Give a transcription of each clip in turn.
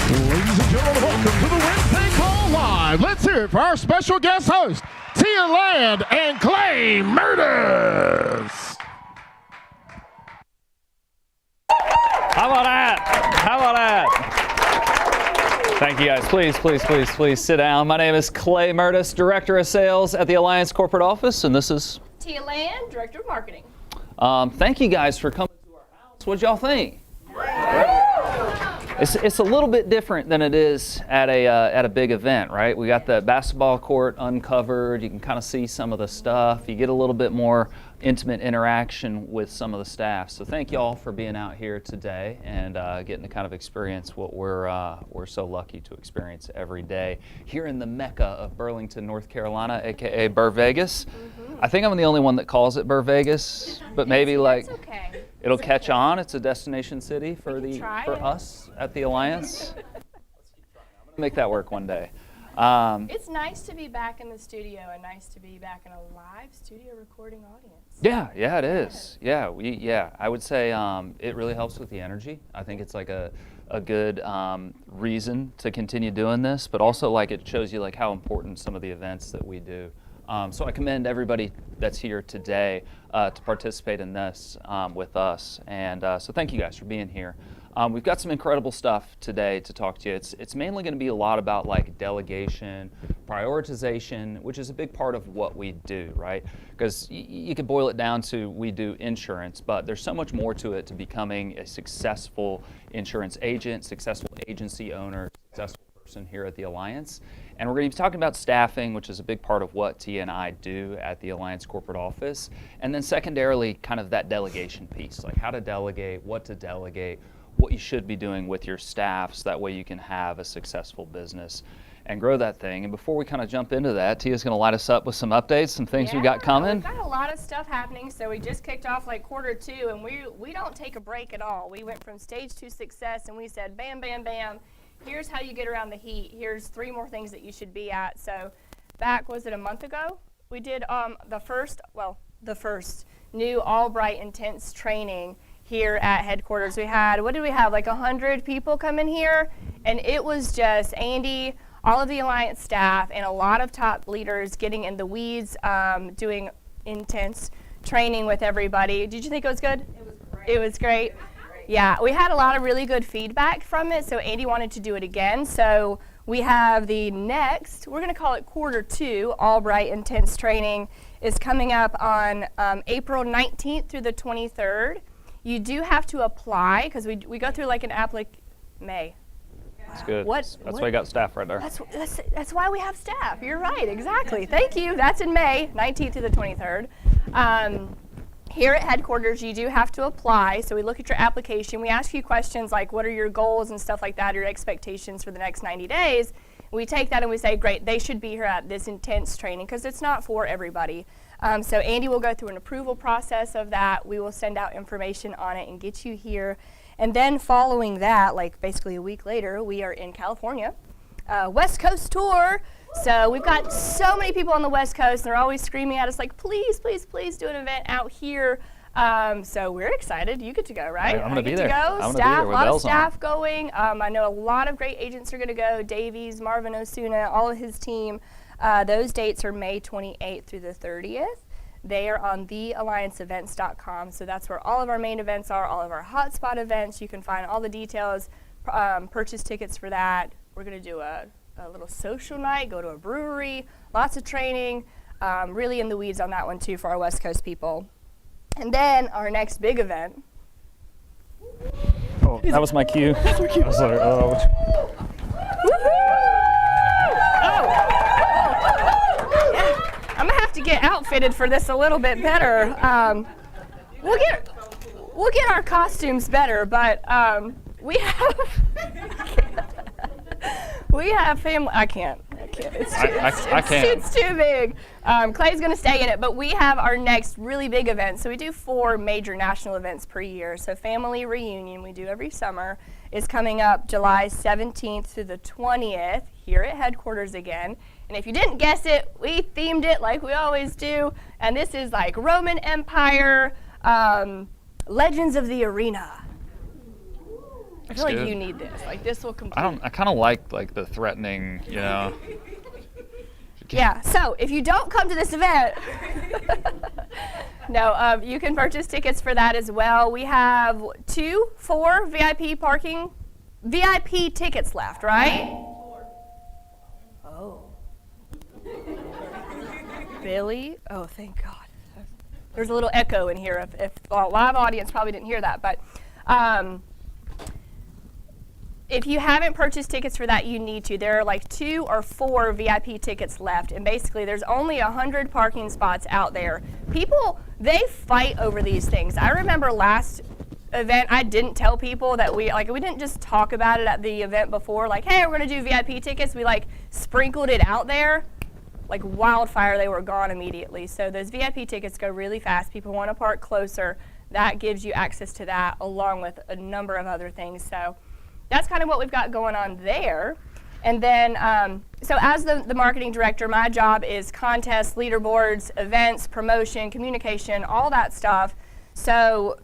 Ladies and gentlemen, welcome to the Wednesday Call Live. Let's hear it for our special guest host, Tia Land and Clay Mertes. How about that? How about that? Thank you guys. Please sit down. My name is Clay Mertes, Director of Sales at the Alliance Corporate Office, and this is Tia Land, Director of Marketing. Thank you guys for coming to our house. What'd y'all think? It's a little bit different than it is at a big event, right? We got the basketball court uncovered. You can kind of see some of the stuff. You get a little bit more intimate interaction with some of the staff. So thank you all for being out here today and getting to kind of experience what we're so lucky to experience every day here in the Mecca of Burlington, North Carolina, aka Bur Vegas. I think I'm the only one that calls it Bur Vegas, but maybe like Okay. it'll catch on. It's a destination city for us at the Alliance. Let's keep trying. I'm gonna make that work one day. It's nice to be back in the studio and nice to be back in a live studio recording audience. Yeah, it is. Yeah, I would say it really helps with the energy. I think it's like a good reason to continue doing this, but also like it shows you like how important some of the events that we do. So I commend everybody that's here today to participate in this with us, and so thank you guys for being here. We've got some incredible stuff today to talk to you. It's mainly going to be a lot about like delegation, prioritization, which is a big part of what we do, right? Because you could boil it down to we do insurance, but there's so much more to it to becoming a successful insurance agent, successful agency owner, successful person here at the Alliance. And we're going to be talking about staffing, which is a big part of what Tia and I do at the Alliance corporate office. And then secondarily, kind of that delegation piece, like how to delegate, what you should be doing with your staff so that way you can have a successful business and grow that thing. And before we kind of jump into that, Tia's going to light us up with some updates, some things we got coming. We've got a lot of stuff happening. So we just kicked off like Q2, and we don't take a break at all. We went from stage 2 success, and we said, bam, bam, bam. Here's how you get around the heat. Here's 3 more things that you should be at. So back, was it a month ago? We did the first new Albright Intense training here at headquarters. We had, what did we have, like 100 people come in here, and it was just Andy, all of the Alliance staff, and a lot of top leaders getting in the weeds, doing intense training with everybody. Did you think it was good? It was great. It was great. Yeah, we had a lot of really good feedback from it, so Andy wanted to do it again. So we have the next, we're going to call it Q2, Albright Intense Training, is coming up on April 19th through the 23rd. You do have to apply because we go through like an May. That's good. That's why you got staff right there. That's why we have staff. You're right, exactly. Thank you. That's in May, 19th to the 23rd. Here at headquarters, you do have to apply. So we look at your application. We ask you questions like what are your goals and stuff like that, your expectations for the next 90 days. We take that and we say, great, they should be here at this intense training because it's not for everybody. So Andy will go through an approval process of that. We will send out information on it and get you here. And then following that, like basically a week later, we are in California, West Coast tour. So we've got so many people on the West Coast, and they're always screaming at us like, please, please, please do an event out here. So we're excited. You get to go, right? I'm going to be there. I'm going to be there. A lot of staff going. I know a lot of great agents are going to go. Davies, Marvin Osuna, all of his team. Those dates are May 28th through the 30th. They are on theallianceevents.com. So that's where all of our main events are, all of our hotspot events. You can find all the details, purchase tickets for that. We're going to do a little social night, go to a brewery, lots of training, really in the weeds on that one too for our West Coast people. And then our next big event. Oh, that was my cue. I was like, oh. I'm gonna have to get outfitted for this a little bit better. We'll get our costumes better, but we have family. I can't. It's too big. Clay's going to stay in it, but we have our next really big event. So we do 4 major national events per year. So Family Reunion, we do every summer, is coming up July 17th through the 20th here at headquarters again. And if you didn't guess it, we themed it like we always do. And this is like Roman Empire, Legends of the Arena. I feel like you need this. Like this will complete. I kind of like the threatening, you know. Yeah, so if you don't come to this event, no, you can purchase tickets for that as well. We have 4 VIP tickets left, right? 4. Oh. Billy? Oh, thank God. There's a little echo in here. If live audience probably didn't hear that, but if you haven't purchased tickets for that, you need to. There are like 2 or 4 VIP tickets left, and basically there's only 100 parking spots out there. People, they fight over these things. I remember last event, I didn't tell people that we didn't just talk about it at the event before, like, hey, we're gonna do VIP tickets. We like sprinkled it out there. Like wildfire, they were gone immediately. So those VIP tickets go really fast. People want to park closer. That gives you access to that along with a number of other things. So that's kind of what we've got going on there. And then, so as the marketing director, my job is contests, leaderboards, events, promotion, communication, all that stuff. So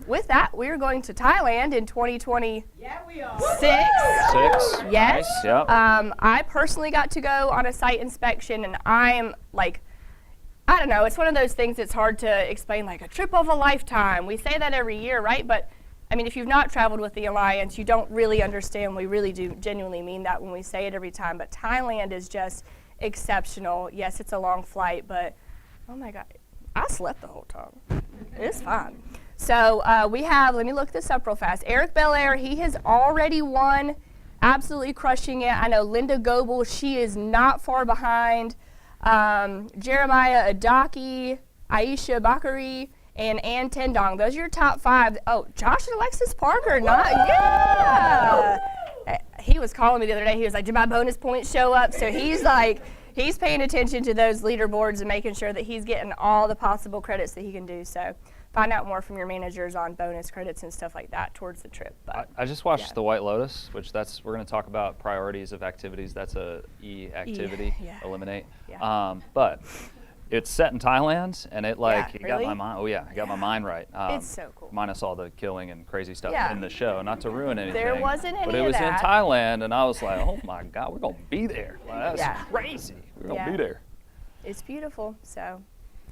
with that, we're going to Thailand in 2026. Yeah, we are. 6. Yes. Nice. Yep. I personally got to go on a site inspection, and I'm like, I don't know, it's one of those things that's hard to explain, like a trip of a lifetime. We say that every year, right? But I mean, if you've not traveled with the Alliance, you don't really understand. We really do genuinely mean that when we say it every time. But Thailand is just exceptional. Yes, it's a long flight, but oh my God, I slept the whole time. It's fine. So we have, let me look this up real fast. Eric Belair, he has already won, absolutely crushing it. I know Linda Goebel, she is not far behind. Jeremiah Adaki, Aisha Bakari, and Ann Tendong. Those are your top 5. Oh, Josh and Alexis Parker, yeah. He was calling me the other day. He was like, did my bonus points show up? So he's like, he's paying attention to those leaderboards and making sure that he's getting all the possible credits that he can do. So find out more from your managers on bonus credits and stuff like that towards the trip. But I just watched the White Lotus, which we're going to talk about priorities of activities. That's a E activity, eliminate. Yeah. But it's set in Thailand, and it really? got my mind. Oh yeah, I got my mind right. It's so cool. Minus all the killing and crazy stuff Yeah. in the show. Not to ruin anything. There wasn't any But it of was in that. Thailand, and I was like, oh my God, we're gonna be there. Like, that's Yeah. crazy. We're gonna Yeah. be there. It's beautiful, so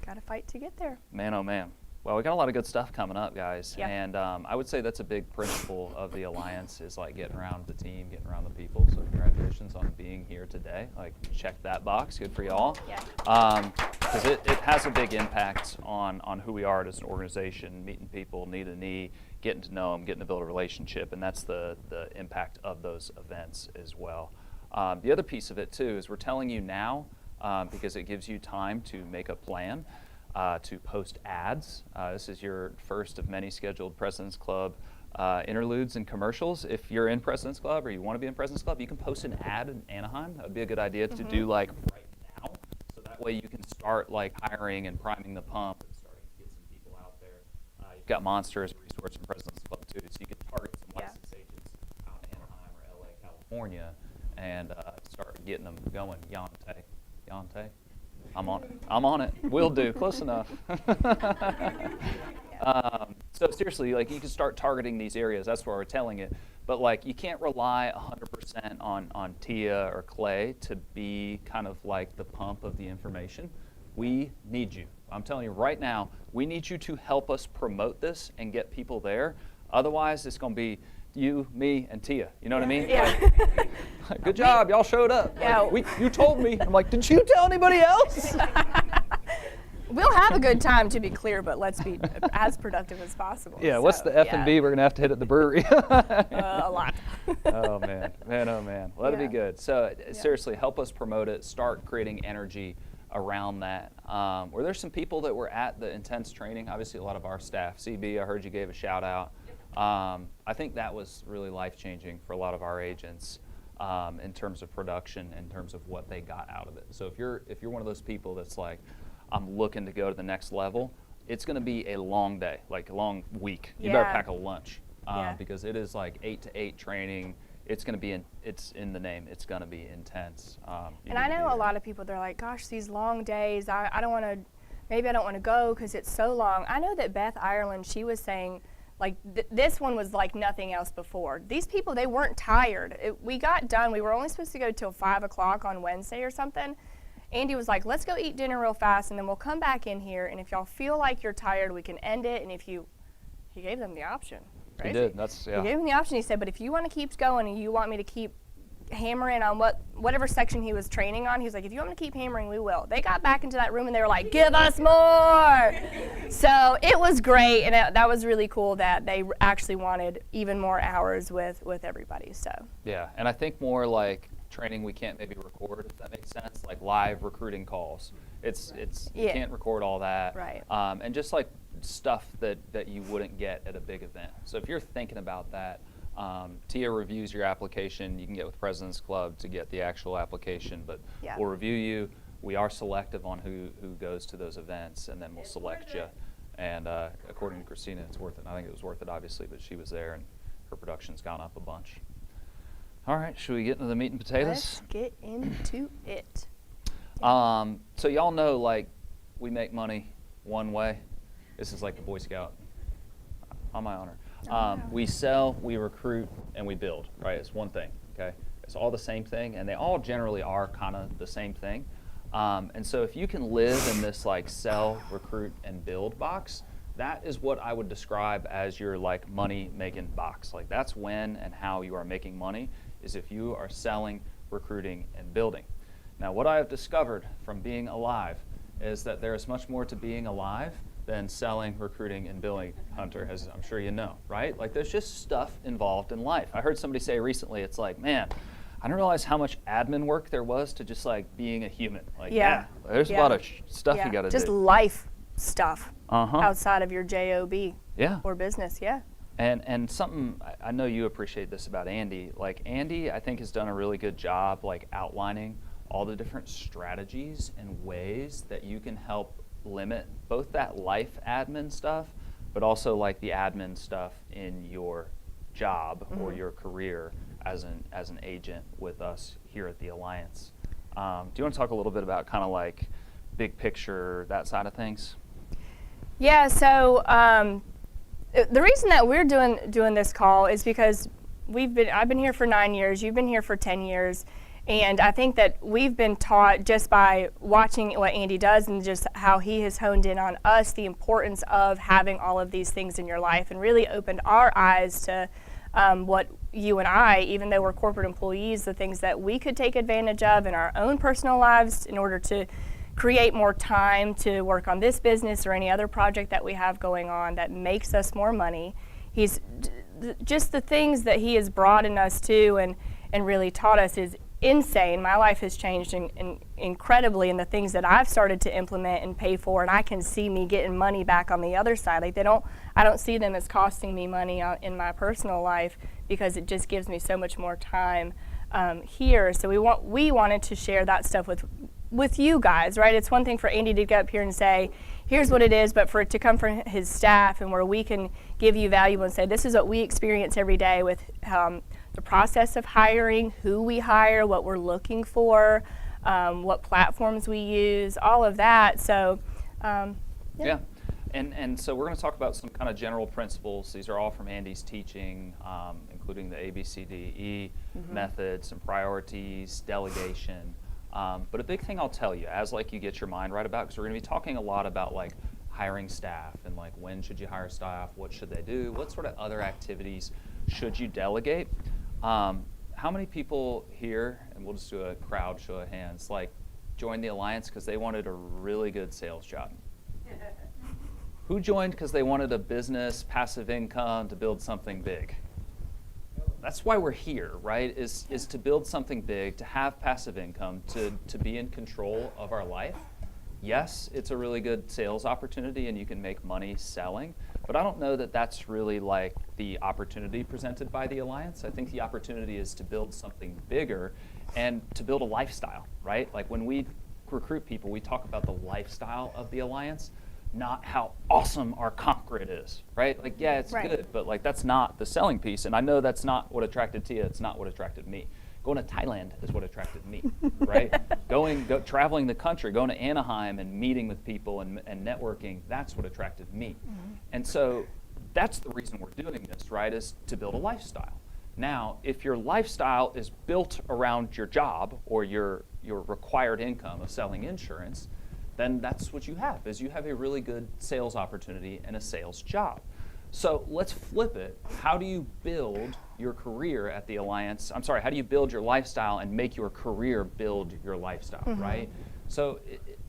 got to fight to get there. Man, oh man. Well, we got a lot of good stuff coming up, guys. Yeah. And I would say that's a big principle of the Alliance is like getting around the team, getting around the people. So congratulations on being here today. Like, check that box. Good for y'all. Yeah. Because it has a big impact on who we are as an organization, meeting people knee to knee, getting to know them, getting to build a relationship. And that's the impact of those events as well. The other piece of it, too, is we're telling you now because it gives you time to make a plan. To post ads. This is your first of many scheduled President's Club interludes and commercials. If you're in President's Club or you want to be in President's Club, you can post an ad in Anaheim. That would be a good idea to do like right now. So that way you can start like hiring and priming the pump and starting to get some people out there. You've got Monster as a resource in President's Club too, so you can target some license agents out in Anaheim or LA, California, and start getting them going. Yante. I'm on it. Will do. Close enough. So seriously, like you can start targeting these areas. That's where we're telling it. But like you can't rely 100% on Tia or Clay to be kind of like the pump of the information. We need you. I'm telling you right now, we need you to help us promote this and get people there. Otherwise, it's going to be you, me, and Tia. You know what I mean? Yeah. Like, good job, y'all showed up. Yeah. Like, you told me. I'm like, did you tell anybody else? We'll have a good time, to be clear, but let's be as productive as possible. Yeah, what's the F&B we're going to have to hit at the brewery? A lot. Oh, man. Oh, man. Well, that'd be good. So, Yeah. seriously, help us promote it. Start creating energy around that. Were there some people that were at the intense training? Obviously, a lot of our staff. CB, I heard you gave a shout out. I think that was really life-changing for a lot of our agents in terms of production, in terms of what they got out of it. So if you're one of those people that's like, I'm looking to go to the next level, it's going to be a long day, like a long week. You better Yeah. pack a lunch Yeah. because it is like 8 to 8 training. It's going to be it's in the name. It's going to be intense. And I know a lot of people, they're like, gosh, these long days, I don't want to, maybe I don't want to go because it's so long. I know that Beth Ireland, she was saying, Like this one was like nothing else before. These people, they weren't tired. We got done. We were only supposed to go till 5 o'clock on Wednesday or something. Andy was like, let's go eat dinner real fast, and then we'll come back in here, and if y'all feel like you're tired, we can end it. And if you, he gave them the option. Right? He did. That's, yeah. He gave them the option. He said, but if you want to keep going and you want me to keep hammering on whatever section he was training on, he was like, if you want me to keep hammering, we will. They got back into that room and they were like, give us more. So it was great, and that was really cool that they actually wanted even more hours with everybody. So yeah, and I think more like training we can't maybe record, if that makes sense, like live recruiting calls. It's you can't record all that. Right. And just like stuff that you wouldn't get at a big event. So if you're thinking about that, Tia reviews your application. You can get with President's Club to get the actual application, but we'll review you. We are selective on who goes to those events, and then we'll select you. And according to Christina, it's worth it. And I think it was worth it, obviously, but she was there, and her production's gone up a bunch. All right, should we get into the meat and potatoes? let's get into it. So y'all know, like, we make money one way. This is like the Boy Scout. On my honor. We sell, we recruit, and we build, right? It's one thing, okay? It's all the same thing, and they all generally are kind of the same thing. And so if you can live in this like sell, recruit, and build box, that is what I would describe as your like money-making box. Like that's when and how you are making money, is if you are selling, recruiting, and building. Now what I have discovered from being alive is that there is much more to being alive than selling, recruiting, and building, Hunter, as I'm sure you know, right? Like there's just stuff involved in life. I heard somebody say recently, it's like, man, I didn't realize how much admin work there was to just like being a human. Like, there's a lot of stuff you gotta just do. Just life stuff outside of your job or business, And something, I know you appreciate this about Andy. Like Andy, I think has done a really good job like outlining all the different strategies and ways that you can help limit both that life admin stuff, but also like the admin stuff in your job or your career as an agent with us here at the Alliance. Do you want to talk a little bit about kind of like big picture, that side of things? Yeah, so the reason that we're doing this call is because I've been here for 9 years, you've been here for 10 years, and I think that we've been taught just by watching what Andy does and just how he has honed in on us the importance of having all of these things in your life, and really opened our eyes to what you and I, even though we're corporate employees, the things that we could take advantage of in our own personal lives in order to create more time to work on this business or any other project that we have going on that makes us more money. He's just the things that he has brought in us to and really taught us is insane. My life has changed incredibly, and the things that I've started to implement and pay for, and I can see me getting money back on the other side. Like I don't see them as costing me money in my personal life, because it just gives me so much more time here. So we wanted to share that stuff with you guys, right? It's one thing for Andy to get up here and say, here's what it is, but for it to come from his staff and where we can give you value and say, this is what we experience every day with the process of hiring, who we hire, what we're looking for, what platforms we use, all of that. So, yeah. And so we're going to talk about some kind of general principles. These are all from Andy's teaching, including the ABCDE method, some priorities, delegation. But a big thing I'll tell you, as like you get your mind right about, because we're going to be talking a lot about like hiring staff and like when should you hire staff, what should they do, what sort of other activities should you delegate. How many people here, and we'll just do a crowd show of hands, like joined the Alliance because they wanted a really good sales job? Who joined because they wanted a business, passive income, to build something big? That's why we're here, right? Is to build something big, to have passive income, to be in control of our life. Yes, it's a really good sales opportunity and you can make money selling, but I don't know that that's really like the opportunity presented by the Alliance. I think the opportunity is to build something bigger and to build a lifestyle, right? Like when we recruit people, we talk about the lifestyle of the Alliance, not how awesome our comp grid is, right? Like, yeah, it's good, but like that's not the selling piece. And I know that's not what attracted Tia. It's not what attracted me. Going to Thailand is what attracted me, right? Traveling the country, going to Anaheim and meeting with people and networking, that's what attracted me. And so that's the reason we're doing this, right, is to build a lifestyle. Now, if your lifestyle is built around your job or your required income of selling insurance, then that's what you have, is you have a really good sales opportunity and a sales job. So let's flip it. How do you build your career at the Alliance? I'm sorry, how do you build your lifestyle and make your career build your lifestyle, right? So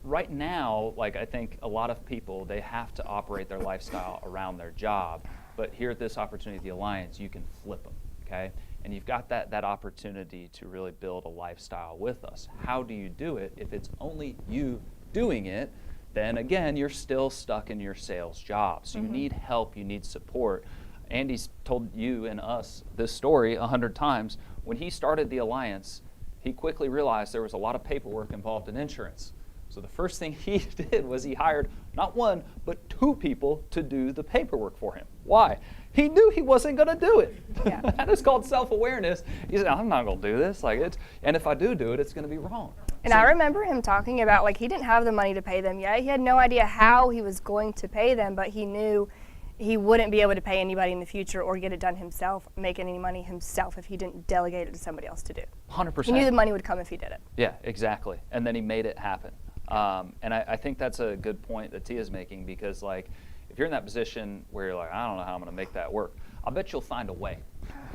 right now, like I think a lot of people, they have to operate their lifestyle around their job. But here at this opportunity at the Alliance, you can flip them, okay? And you've got that opportunity to really build a lifestyle with us. How do you do it? If it's only you doing it, then again, you're still stuck in your sales job. So you need help, you need support. Andy's told you and us this story 100 times. When he started the Alliance, he quickly realized there was a lot of paperwork involved in insurance. So the first thing he did was he hired not one, but 2 people to do the paperwork for him. Why? He knew he wasn't going to do it. Yeah. That is called self-awareness. He said, I'm not going to do this. And if I do it, it's going to be wrong. And I remember him talking about, like, he didn't have the money to pay them yet. He had no idea how he was going to pay them, but he knew he wouldn't be able to pay anybody in the future or get it done himself, make any money himself if he didn't delegate it to somebody else to do. 100%. He knew the money would come if he did it. Yeah, exactly. And then he made it happen. And I think that's a good point that Tia's making, because like if you're in that position where you're like, I don't know how I'm going to make that work, I'll bet you'll find a way.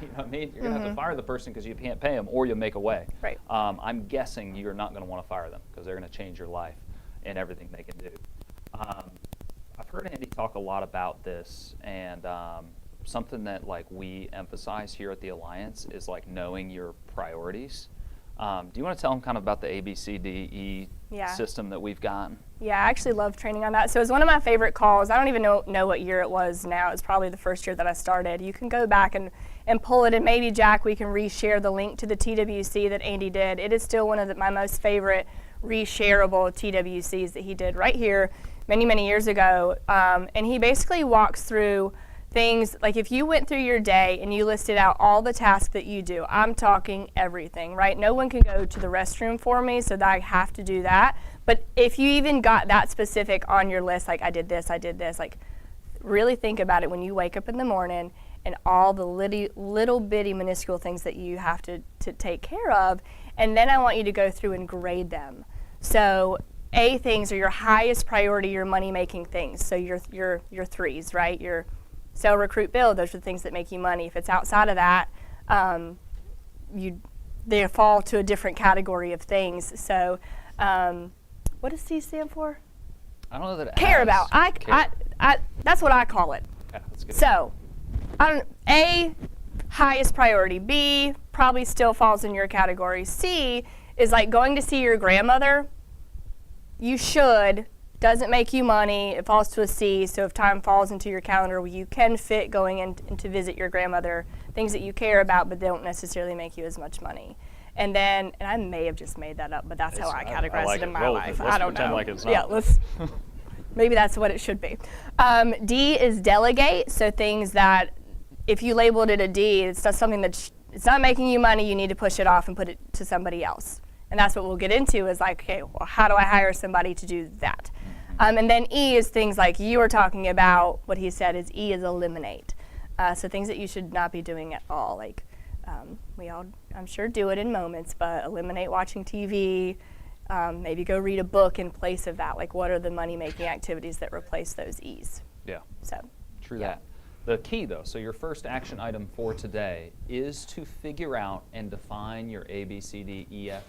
You know what I mean? You're going to have to fire the person because you can't pay them, or you'll make a way. Right. I'm guessing you're not going to want to fire them because they're going to change your life and everything they can do. I've heard Andy talk a lot about this, and something that like we emphasize here at the Alliance is like knowing your priorities. Do you want to tell them kind of about the ABCDE system that we've gotten? Yeah, I actually love training on that. So it was one of my favorite calls. I don't even know what year it was now. It's probably the first year that I started. You can go back and pull it, and maybe, Jack, we can reshare the link to the TWC that Andy did. It is still one of my most favorite reshareable TWCs that he did right here many, many years ago. And he basically walks through things like if you went through your day and you listed out all the tasks that you do. I'm talking everything, right? No one can go to the restroom for me, so that I have to do that. But if you even got that specific on your list, like I did this, like really think about it when you wake up in the morning and all the little bitty minuscule things that you have to take care of. And then I want you to go through and grade them. So A things are your highest priority, your money-making things. So your 3s, right? Your sell, recruit, build, those are the things that make you money. If it's outside of that, they fall to a different category of things. So what does C stand for? I don't know that it Care has. about. I that's what I call it. Yeah, that's good. So A, highest priority. B, probably still falls in your category. C is like going to see your grandmother. You should. Doesn't make you money. It falls to a C. So if time falls into your calendar where you can fit going in to visit your grandmother, things that you care about but they don't necessarily make you as much money. And then, and I may have just made that up, but that's how I categorize like it in it. my Roll life. with it. Let's I don't pretend know. like it's not. Yeah, maybe that's what it should be. D is delegate. So things that if you labeled it a D, it's not something it's not making you money, you need to push it off and put it to somebody else. And that's what we'll get into is like, okay, well, how do I hire somebody to do that? And then E is things like you were talking about. What he said is E is eliminate. So things that you should not be doing at all. Like we all, I'm sure, do it in moments, but eliminate watching TV. Maybe go read a book in place of that. Like what are the money-making activities that replace those E's? Yeah. So. True that. The key, though, so your first action item for today is to figure out and define your A, B, C, D, E, F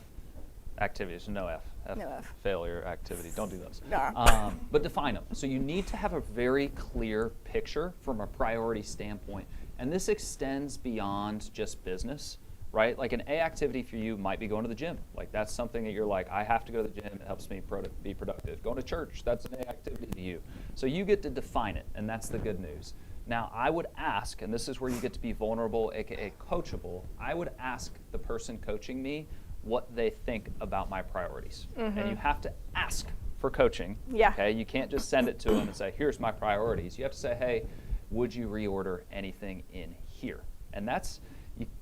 activities. No F. No F. Failure activity. Don't do those. Nah. But define them. So you need to have a very clear picture from a priority standpoint. And this extends beyond just business, right? Like an A activity for you might be going to the gym. Like that's something that you're like, I have to go to the gym. It helps me be productive. Going to church, that's an A activity to you. So you get to define it, and that's the good news. Now, I would ask, and this is where you get to be vulnerable, aka coachable, I would ask the person coaching me what they think about my priorities. And you have to ask for coaching. Yeah. Okay? You can't just send it to them and say, here's my priorities. You have to say, hey, would you reorder anything in here? And that's,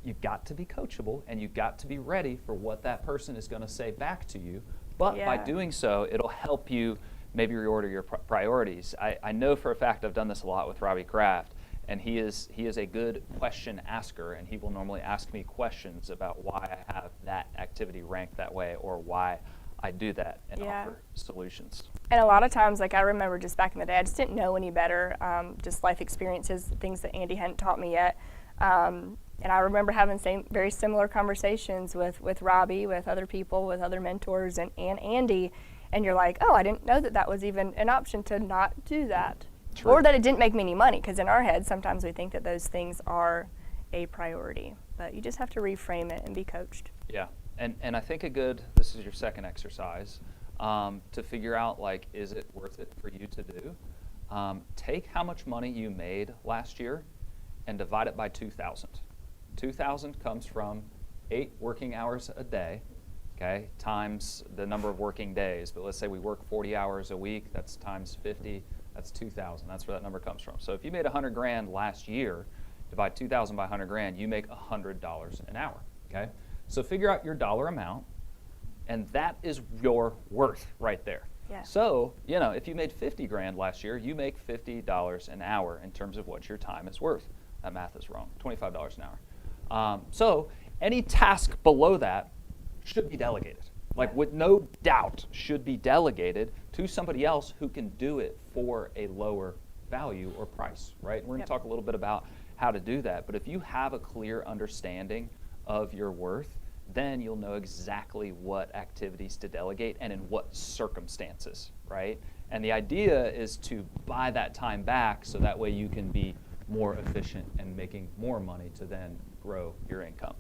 you've got to be coachable, and you've got to be ready for what that person is going to say back to you. But by doing so, it'll help you maybe reorder your priorities. I know for a fact I've done this a lot with Robbie Kraft, And he is a good question asker, and he will normally ask me questions about why I have that activity ranked that way or why I do that and offer solutions. And a lot of times, like I remember just back in the day, I just didn't know any better, just life experiences, things that Andy hadn't taught me yet. And I remember having very similar conversations with Robbie, with other people, with other mentors, and Andy. And you're like, oh, I didn't know that was even an option to not do that. True. Or that it didn't make me any money, because in our heads, sometimes we think that those things are a priority. But you just have to reframe it and be coached. Yeah. And I think this is your second exercise, to figure out, like, is it worth it for you to do? Take how much money you made last year and divide it by 2,000. 2,000 comes from 8 working hours a day, okay, times the number of working days. But let's say we work 40 hours a week, that's times 50, that's 2,000. That's where that number comes from. So if you made $100,000 last year, divide 2,000 by $100,000, you make $100 an hour, okay? So figure out your dollar amount, and that is your worth right there. Yeah. So, if you made $50,000 last year, you make $50 an hour in terms of what your time is worth. That math is wrong, $25 an hour. So any task below that should be delegated. Like, with no doubt should be delegated to somebody else who can do it for a lower value or price, right? And we're going to talk a little bit about how to do that. But if you have a clear understanding of your worth, then you'll know exactly what activities to delegate and in what circumstances, right? And the idea is to buy that time back so that way you can be more efficient and making more money to then grow your income.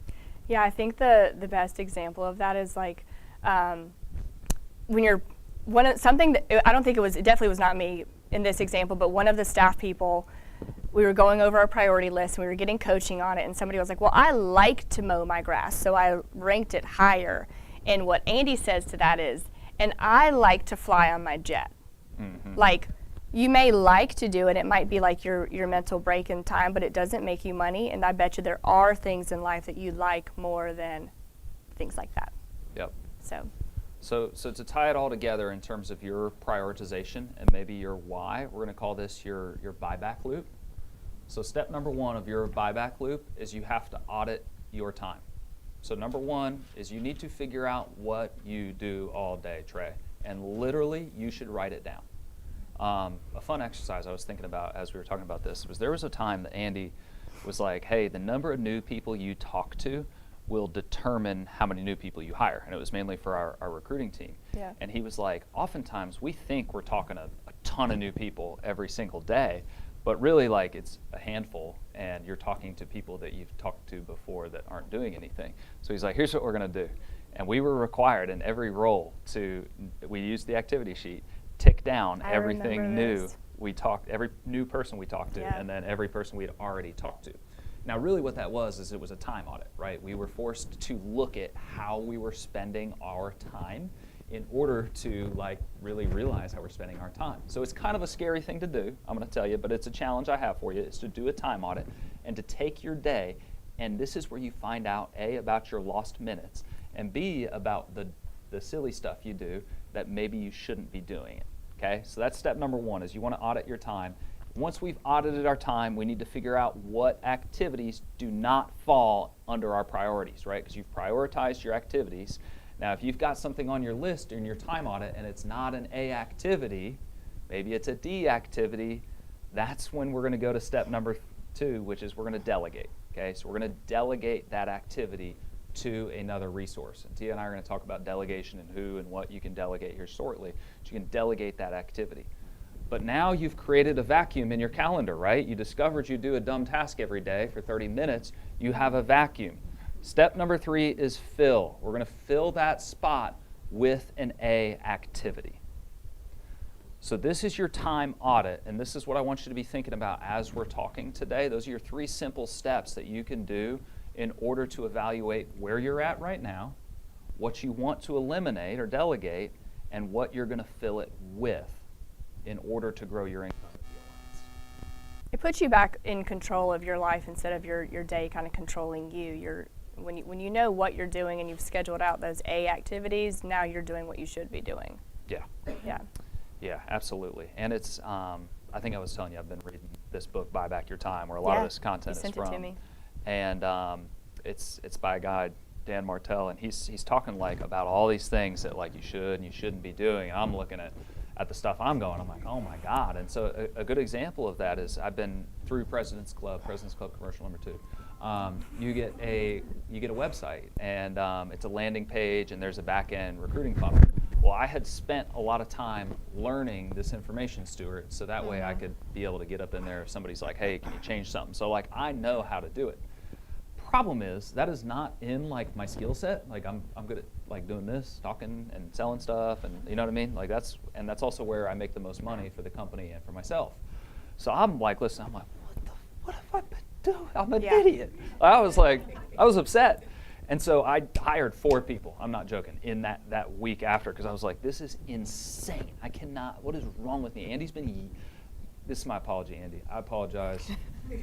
Yeah, I think the best example of that is like when you're something that I don't think it definitely was not me in this example, but one of the staff people, we were going over our priority list and we were getting coaching on it, and somebody was like, well, I like to mow my grass, so I ranked it higher. And what Andy says to that is, and I like to fly on my jet. Mm-hmm. Like, you may like to do it, it might be like your mental break in time, but it doesn't make you money, and I bet you there are things in life that you like more than things like that. Yep. So to tie it all together in terms of your prioritization and maybe your why, we're going to call this your buyback loop. So step number 1 of your buyback loop is you have to audit your time. So number 1 is you need to figure out what you do all day, Trey, and literally you should write it down. A fun exercise I was thinking about as we were talking about this was there was a time that Andy was like, hey, the number of new people you talk to will determine how many new people you hire. And it was mainly for our recruiting team. Yeah. And he was like, oftentimes we think we're talking a ton of new people every single day, but really, like, it's a handful, and you're talking to people that you've talked to before that aren't doing anything. So he's like, here's what we're going to do. And we were required in every role we used the activity sheet, tick down everything new every new person we talked to, and then every person we had already talked to. Now, really what that was is it was a time audit, right? We were forced to look at how we were spending our time in order to, like, really realize how we're spending our time. So it's kind of a scary thing to do, I'm going to tell you, but it's a challenge I have for you, is to do a time audit and to take your day, and this is where you find out, A, about your lost minutes, and B, about the silly stuff you do that maybe you shouldn't be doing it, okay? So that's step number 1, is you want to audit your time. Once we've audited our time, we need to figure out what activities do not fall under our priorities, right? Because you've prioritized your activities. Now, if you've got something on your list in your time audit and it's not an A activity, maybe it's a D activity, that's when we're going to go to step number 2, which is we're going to delegate, okay? So we're going to delegate that activity to another resource. And Tia and I are going to talk about delegation and who and what you can delegate here shortly. So you can delegate that activity. But now you've created a vacuum in your calendar, right? You discovered you do a dumb task every day for 30 minutes. You have a vacuum. Step number 3 is fill. We're going to fill that spot with an A activity. So this is your time audit, and this is what I want you to be thinking about as we're talking today. Those are your 3 simple steps that you can do in order to evaluate where you're at right now, what you want to eliminate or delegate, and what you're going to fill it with in order to grow your income. it puts you back in control of your life instead of your day kind of controlling you. When you know what you're doing and you've scheduled out those A activities, now you're doing what you should be doing. Yeah. Yeah. Yeah, absolutely. And it's, I think I was telling you, I've been reading this book, Buy Back Your Time, where a lot of this content is sent from. it to me. And it's by a guy, Dan Martell, and he's talking like about all these things that like you should and you shouldn't be doing. And I'm looking at the stuff I'm like, oh my God. And so a good example of that is I've been through President's Club commercial number 2. You get a website, and it's a landing page, and there's a back-end recruiting funnel. Well, I had spent a lot of time learning this information, Stuart, so that way I could be able to get up in there if somebody's like, hey, can you change something? So like I know how to do it. Problem is that is not in like my skill set. Like I'm good at like doing this, talking and selling stuff, and you know what I mean? Like that's also where I make the most money for the company and for myself. So I'm like, listen, what have I been doing? I'm an idiot. I was upset. And so I hired 4 people, I'm not joking, in that week after, because I was like, this is insane. I cannot, what is wrong with me? This is my apology, Andy. I apologize.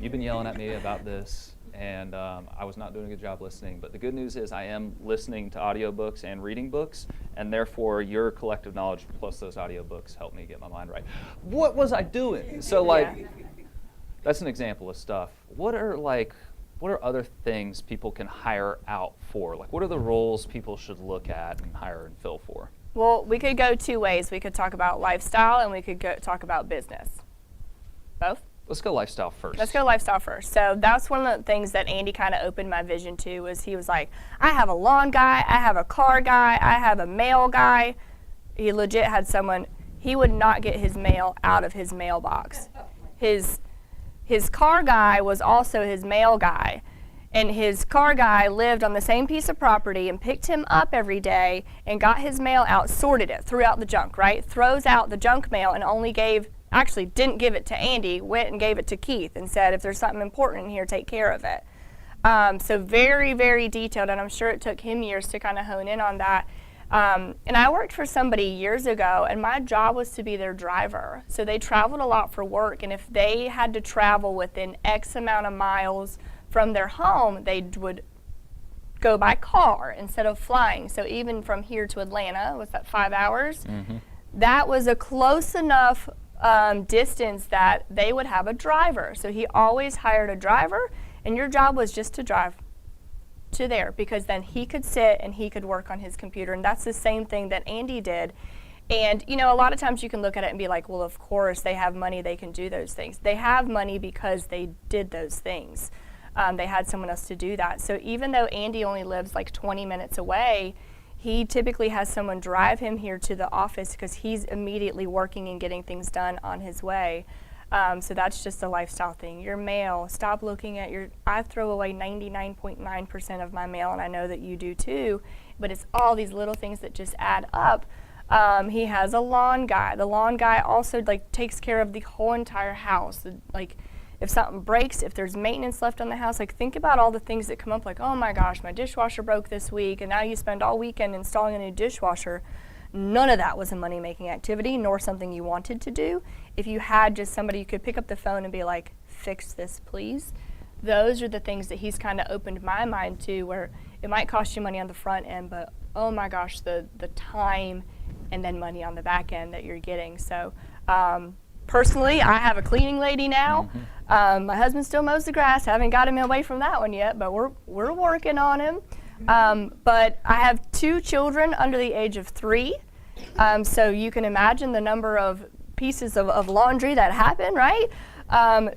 You've been yelling at me about this, and I was not doing a good job listening. But the good news is I am listening to audiobooks and reading books, and therefore your collective knowledge plus those audiobooks helped me get my mind right. What was I doing? So like, that's an example of stuff. What are other things people can hire out for? Like, what are the roles people should look at and hire and fill for? Well, we could go 2 ways. We could talk about lifestyle, and we could talk about business. Both? Let's go lifestyle first. Let's go lifestyle first. So that's one of the things that Andy kind of opened my vision to, was he was like, I have a lawn guy, I have a car guy, I have a mail guy. He legit had someone, he would not get his mail out of his mailbox. His car guy was also his mail guy. And his car guy lived on the same piece of property and picked him up every day and got his mail out, sorted it, threw out the junk, right? Throws out the junk mail and actually didn't give it to Andy, went and gave it to Keith and said, if there's something important in here, take care of it. So very, very detailed, and I'm sure it took him years to kind of hone in on that. And I worked for somebody years ago, and my job was to be their driver. So they traveled a lot for work, and if they had to travel within X amount of miles from their home, they would go by car instead of flying. So even from here to Atlanta, was that 5 hours? Mm-hmm. That was a close enough distance that they would have a driver. So he always hired a driver, and your job was just to drive to there, because then he could sit and he could work on his computer. And that's the same thing that Andy did. And you know, a lot of times you can look at it and be like, well, of course they have money, they can do those things. They have money because they did those things. They had someone else to do that. So even though Andy only lives like 20 minutes away, he typically has someone drive him here to the office because he's immediately working and getting things done on his way. So that's just a lifestyle thing. Your mail, stop looking at I throw away 99.9% of my mail, and I know that you do too, but it's all these little things that just add up. He has a lawn guy. The lawn guy also takes care of the whole entire house. If something breaks, if there's maintenance left on the house, think about all the things that come up, like, oh my gosh, my dishwasher broke this week, and now you spend all weekend installing a new dishwasher. None of that was a money-making activity, nor something you wanted to do. If you had just somebody you could pick up the phone and be like, fix this, please. Those are the things that he's kind of opened my mind to, where it might cost you money on the front end, but oh my gosh, the time and then money on the back end that you're getting. So personally, I have a cleaning lady now. Mm-hmm. My husband still mows the grass. Haven't got him away from that one yet, but we're working on him. But I have 2 children under the age of 3. So you can imagine the number of pieces of laundry that happen, right?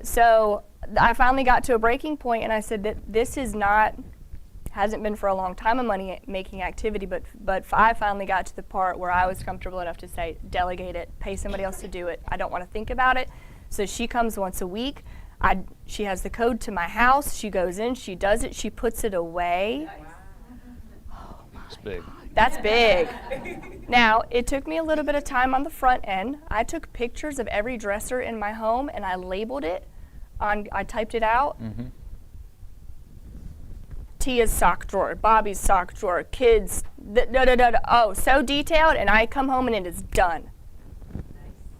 So I finally got to a breaking point, and I said that this hasn't been for a long time a money-making activity, but I finally got to the part where I was comfortable enough to say, delegate it, pay somebody else to do it. I don't want to think about it. So she comes once a week. She has the code to my house. She goes in, she does it, she puts it away. That's big. That's big. Now, it took me a little bit of time on the front end. I took pictures of every dresser in my home, and I labeled it. I typed it out. Mm-hmm. Tia's sock drawer, Bobby's sock drawer, kids, oh, so detailed, and I come home and it is done.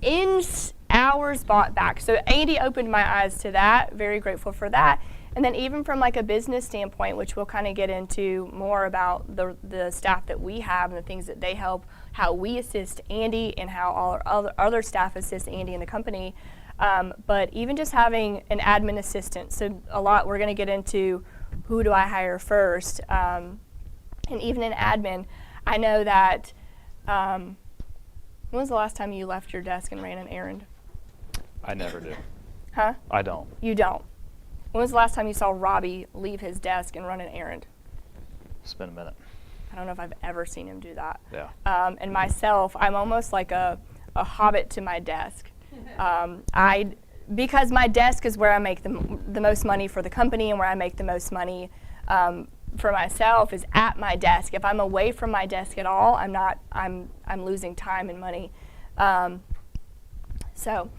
In hours bought back. So Andy opened my eyes to that, very grateful for that. And then even from a business standpoint, which we'll kind of get into more about the staff that we have and the things that they help, how we assist Andy and how all our other staff assist Andy in the company. But even just having an admin assistant, so a lot we're going to get into who do I hire first, and even an admin. I know that, when was the last time you left your desk and ran an errand? I never do. Huh? I don't. You don't. When was the last time you saw Robbie leave his desk and run an errand? It's been a minute. I don't know if I've ever seen him do that. Yeah. And myself, I'm almost like a hobbit to my desk. Because my desk is where I make the most money for the company and where I make the most money for myself is at my desk. If I'm away from my desk at all, I'm losing time and money. So.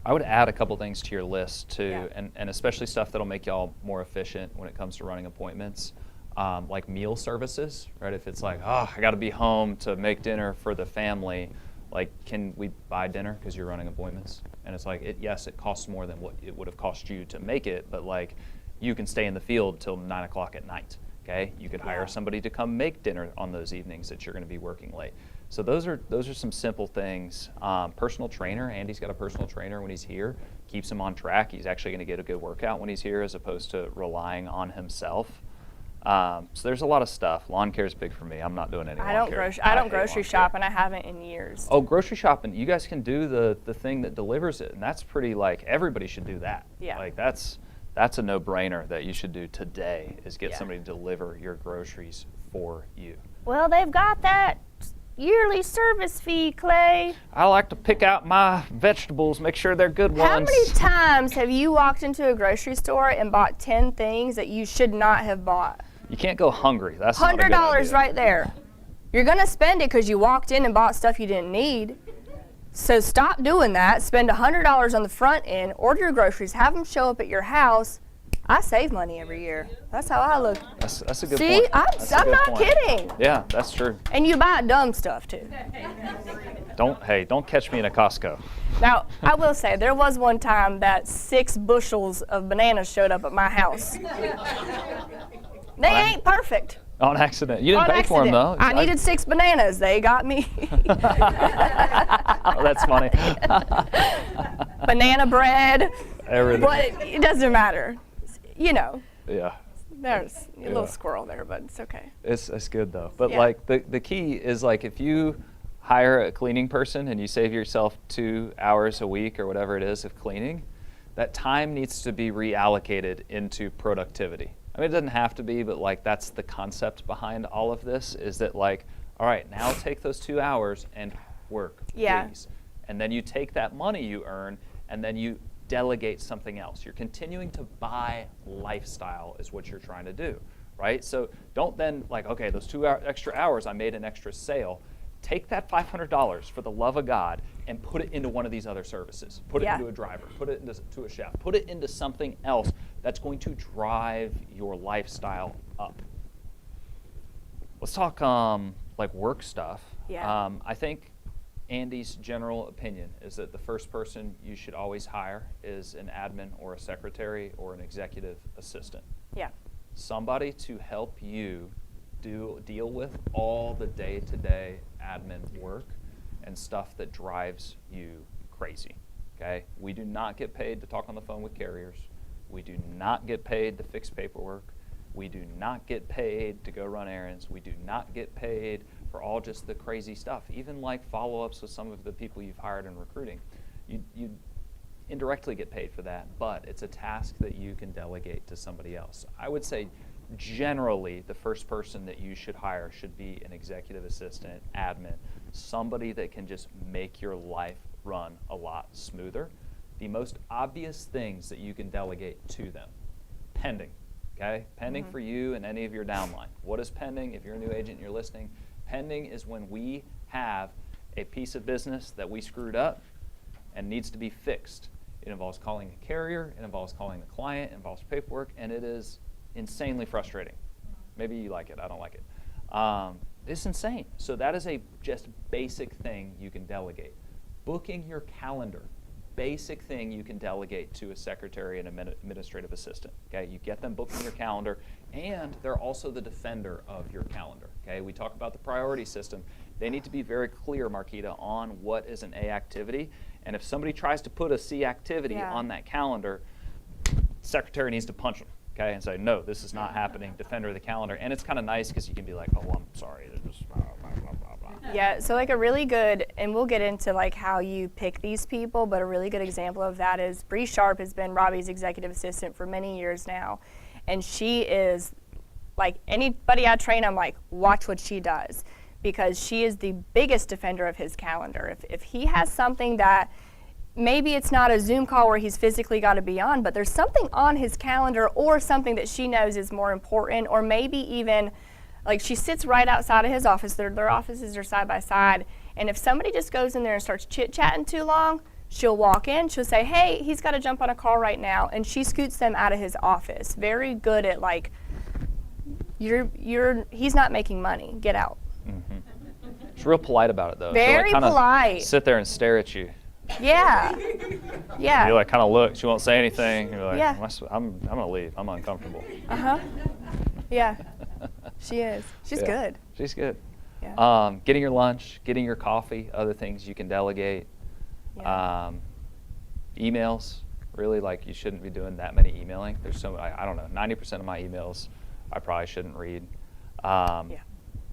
I would add a couple things to your list too, Yeah. and especially stuff that'll make y'all more efficient when it comes to running appointments, like meal services, right? If it's like, oh, I got to be home to make dinner for the family, like, can we buy dinner because you're running appointments? And it's like, yes, it costs more than what it would have cost you to make it, but like, you can stay in the field till 9 o'clock at night. Okay, you could hire somebody to come make dinner on those evenings that you're going to be working late. So those are some simple things. Personal trainer, Andy's got a personal trainer when he's here, keeps him on track. He's actually going to get a good workout when he's here as opposed to relying on himself. So there's a lot of stuff. Lawn care is big for me. I'm not doing any I lawn don't care. I don't hate grocery lawn shop, care. and I haven't in years. Oh, grocery shopping, you guys can do the thing that delivers it, and that's pretty, like, everybody should do that. Yeah. Like, that's a no-brainer that you should do today, is get somebody to deliver your groceries for you. Well, they've got that yearly service fee, Clay. I like to pick out my vegetables, make sure they're good ones. How many times have you walked into a grocery store and bought 10 things that you should not have bought? You can't go hungry. That's not a good $100 idea. right there. You're going to spend it because you walked in and bought stuff you didn't need. So stop doing that. Spend $100 on the front end, order your groceries, have them show up at your house. I save money every year. That's how I look. That's a good See, point. That's a I'm good not point. kidding. Yeah, that's true. And you buy dumb stuff too. Don't catch me in a Costco. Now, I will say, there was one time that 6 bushels of bananas showed up at my house. They ain't perfect. On accident. You didn't On pay for them, though. accident. I needed 6 bananas. They got me. Oh, that's funny. Banana bread. Everything. But it doesn't matter. You know, Yeah. there's a little squirrel there, but it's okay. It's good though. But Yeah. like the key is, like, if you hire a cleaning person and you save yourself 2 hours a week or whatever it is of cleaning, that time needs to be reallocated into productivity. I mean, it doesn't have to be, but like that's the concept behind all of this, is that, like, all right, now take those 2 hours and work, Yeah. please. And then you take that money you earn and then you delegate something else. You're continuing to buy lifestyle is what you're trying to do, right? So don't then, like, okay, those 2 extra hours, I made an extra sale. Take that $500 for the love of God and put it into one of these other services. Put it Yeah. into a driver, put it into a chef, put it into something else that's going to drive your lifestyle up. Let's talk like work stuff. Yeah. I think Andy's general opinion is that the first person you should always hire is an admin or a secretary or an executive assistant. Yeah. Somebody to help you deal with all the day-to-day admin work and stuff that drives you crazy. Okay? We do not get paid to talk on the phone with carriers. We do not get paid to fix paperwork. We do not get paid to go run errands. We do not get paid for all just the crazy stuff, even like follow-ups with some of the people you've hired in recruiting. You indirectly get paid for that, but it's a task that you can delegate to somebody else. I would say generally the first person that you should hire should be an executive assistant, admin, somebody that can just make your life run a lot smoother. The most obvious things that you can delegate to them. Pending, okay? Pending for you and any of your downline. What is pending? If you're a new agent and you're listening, pending is when we have a piece of business that we screwed up and needs to be fixed. It involves calling a carrier, it involves calling the client, it involves paperwork, and it is insanely frustrating. Maybe you like it, I don't like it. It's insane. So that is a just basic thing you can delegate. Booking your calendar. basic thing you can delegate to a secretary and administrative assistant. Okay, you get them booked in your calendar, and they're also the defender of your calendar. Okay, we talk about the priority system. They need to be very clear, Marquita, on what is an A activity, and if somebody tries to put a C activity on that calendar, secretary needs to punch them. Okay, and say, no, this is not happening, defender of the calendar. And it's kind of nice because you can be like, oh, I'm sorry. Just blah, blah, blah, blah, blah. Yeah, so like a really good, and we'll get into like how you pick these people, but a really good example of that is Bree Sharp has been Robbie's executive assistant for many years now. And she is, like anybody I train, I'm like, watch what she does. Because she is the biggest defender of his calendar. If he has something that, maybe it's not a Zoom call where he's physically got to be on, but there's something on his calendar or something that she knows is more important, or maybe even, like she sits right outside of his office, their offices are side by side, and if somebody just goes in there and starts chit-chatting too long, she'll walk in, she'll say, hey, he's got to jump on a call right now, and she scoots them out of his office. Very good at like, he's not making money, get out. Mm-hmm. She's real polite about it though. Very She'll, like, polite. Sit there and stare at you. Yeah. Yeah. You like kind of look. She won't say anything. You're like, Yeah. I'm gonna leave. I'm uncomfortable. Yeah. She is. She's good. She's good. Yeah. Getting your lunch, getting your coffee, other things you can delegate. Yeah. Emails. Really, like you shouldn't be doing that many emailing. There's so I don't know. 90% of my emails I probably shouldn't read. Yeah.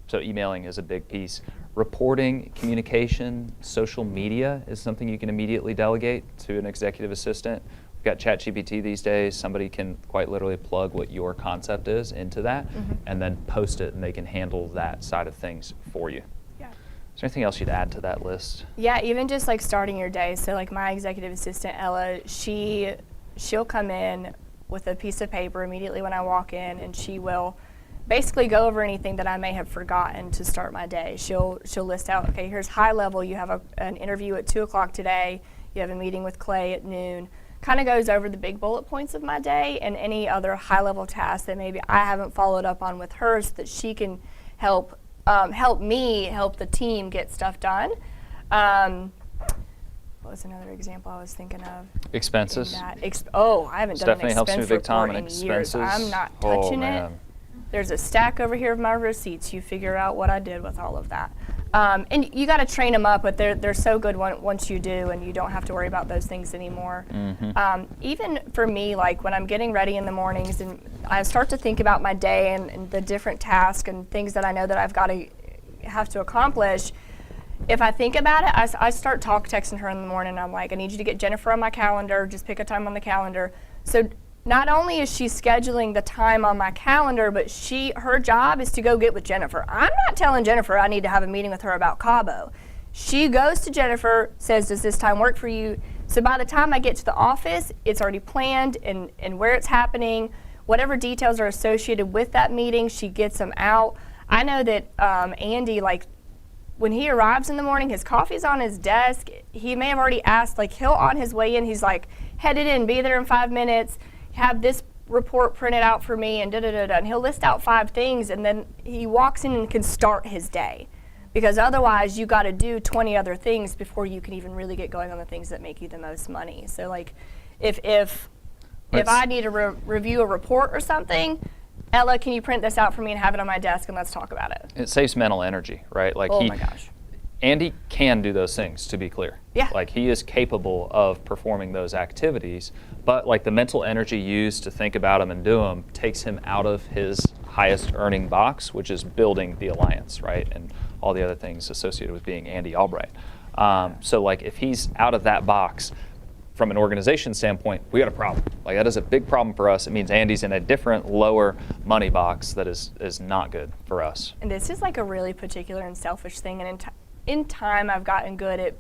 So emailing is a big piece. Reporting, communication, social media is something you can immediately delegate to an executive assistant. We've got ChatGPT these days. Somebody can quite literally plug what your concept is into that and then post it, and they can handle that side of things for you. Yeah. Is there anything else you'd add to that list? Yeah, even just like starting your day. So like my executive assistant, Ella, she'll come in with a piece of paper immediately when I walk in, and she will basically go over anything that I may have forgotten to start my day. She'll list out, okay, here's high level, you have an interview at 2 o'clock today, you have a meeting with Clay at noon. Kind of goes over the big bullet points of my day and any other high level tasks that maybe I haven't followed up on with her, so that she can help me help the team get stuff done. What was another example I was thinking of? Expenses. I haven't done Stephanie an helps me expense big time report on in expenses. years. I'm not touching it. There's a stack over here of my receipts. You figure out what I did with all of that. And you got to train them up, but they're so good once you do, and you don't have to worry about those things anymore. Even for me, like when I'm getting ready in the mornings and I start to think about my day and the different tasks and things that I know that I've got to have to accomplish, if I think about it, I start texting her in the morning. I'm like, I need you to get Jennifer on my calendar. Just pick a time on the calendar. So not only is she scheduling the time on my calendar, but her job is to go get with Jennifer. I'm not telling Jennifer I need to have a meeting with her about Cabo. She goes to Jennifer, says, does this time work for you? So by the time I get to the office, it's already planned and where it's happening. Whatever details are associated with that meeting, she gets them out. I know that Andy, like, when he arrives in the morning, his coffee's on his desk. He may have already asked, like, he'll on his way in, he's like, headed in, be there in 5 minutes, have this report printed out for me, and da-da-da-da. And he'll list out 5 things, and then he walks in and can start his day. Because otherwise, you got to do 20 other things before you can even really get going on the things that make you the most money. So, like, if I need to review a report or something, Ella, can you print this out for me and have it on my desk, and let's talk about it. It saves mental energy, right? Like oh my gosh. Andy can do those things, to be clear. Yeah. Like he is capable of performing those activities, but like the mental energy used to think about them and do them takes him out of his highest earning box, which is building the alliance, right? And all the other things associated with being Andy Albright. So like if he's out of that box, from an organization standpoint, we got a problem. Like that is a big problem for us. It means Andy's in a different, lower money box that is not good for us. And this is like a really particular and selfish thing. And in time, I've gotten good at.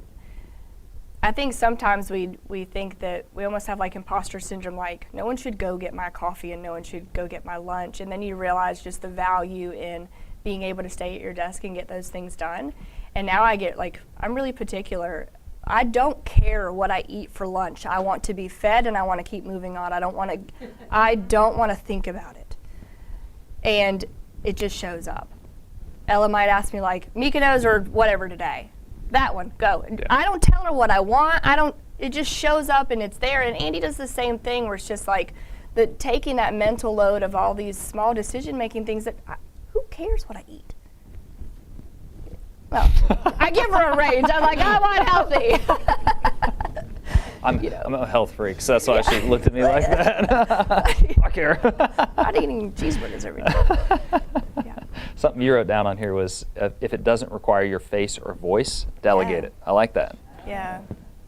I think sometimes we think that we almost have like imposter syndrome. Like no one should go get my coffee and no one should go get my lunch. And then you realize just the value in being able to stay at your desk and get those things done. And now I get like I'm really particular. I don't care what I eat for lunch. I want to be fed and I want to keep moving on. I don't want to think about it. And it just shows up. Ella might ask me like, Mykonos or whatever today. That one, go. Yeah. I don't tell her what I want. it just shows up and it's there. And Andy does the same thing where it's just like taking that mental load of all these small decision-making things that, who cares what I eat? Well, I give her a range. I'm like, I want healthy. I'm a health freak, so that's why she looked at me like that. I care. I'm not eating cheeseburgers every day. Yeah. Something you wrote down on here was, if it doesn't require your face or voice, delegate it. I like that. Yeah.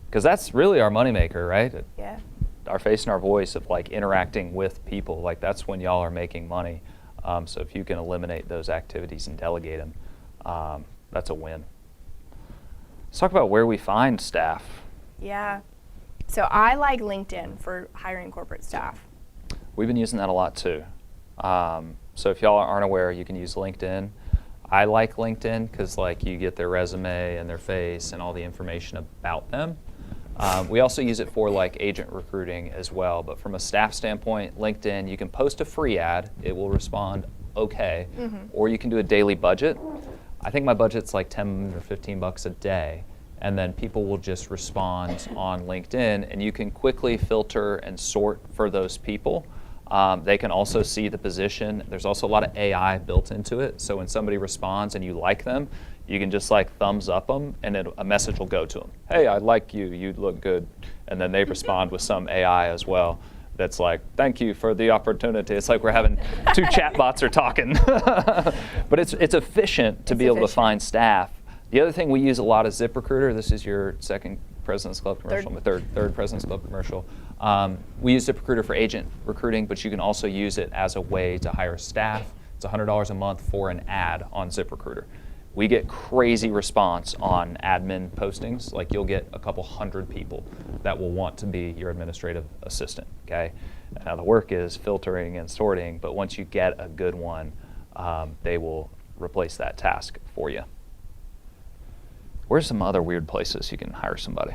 Because that's really our moneymaker, right? Yeah. Our face and our voice of like interacting with people, like that's when y'all are making money. So if you can eliminate those activities and delegate them, that's a win. Let's talk about where we find staff. Yeah. So I like LinkedIn for hiring corporate staff. We've been using that a lot too. So if y'all aren't aware, you can use LinkedIn. I like LinkedIn because like you get their resume and their face and all the information about them. We also use it for like agent recruiting as well, but from a staff standpoint, LinkedIn, you can post a free ad, it will respond okay, or you can do a daily budget. I think my budget's like 10 or 15 bucks a day, and then people will just respond on LinkedIn, and you can quickly filter and sort for those people. They can also see the position. There's also a lot of AI built into it, so when somebody responds and you like them, you can just like thumbs up them, and a message will go to them. Hey, I like you, you look good. And then they respond with some AI as well that's like, thank you for the opportunity. It's like we're having two chatbots are talking. But it's efficient to be able to find staff. The other thing we use a lot is ZipRecruiter. This is your second President's Club commercial, my third President's Club commercial. We use ZipRecruiter for agent recruiting, but you can also use it as a way to hire staff. It's $100 a month for an ad on ZipRecruiter. We get crazy response on admin postings. Like you'll get a couple hundred people that will want to be your administrative assistant, okay? Now the work is filtering and sorting, but once you get a good one, they will replace that task for you. Where's some other weird places you can hire somebody?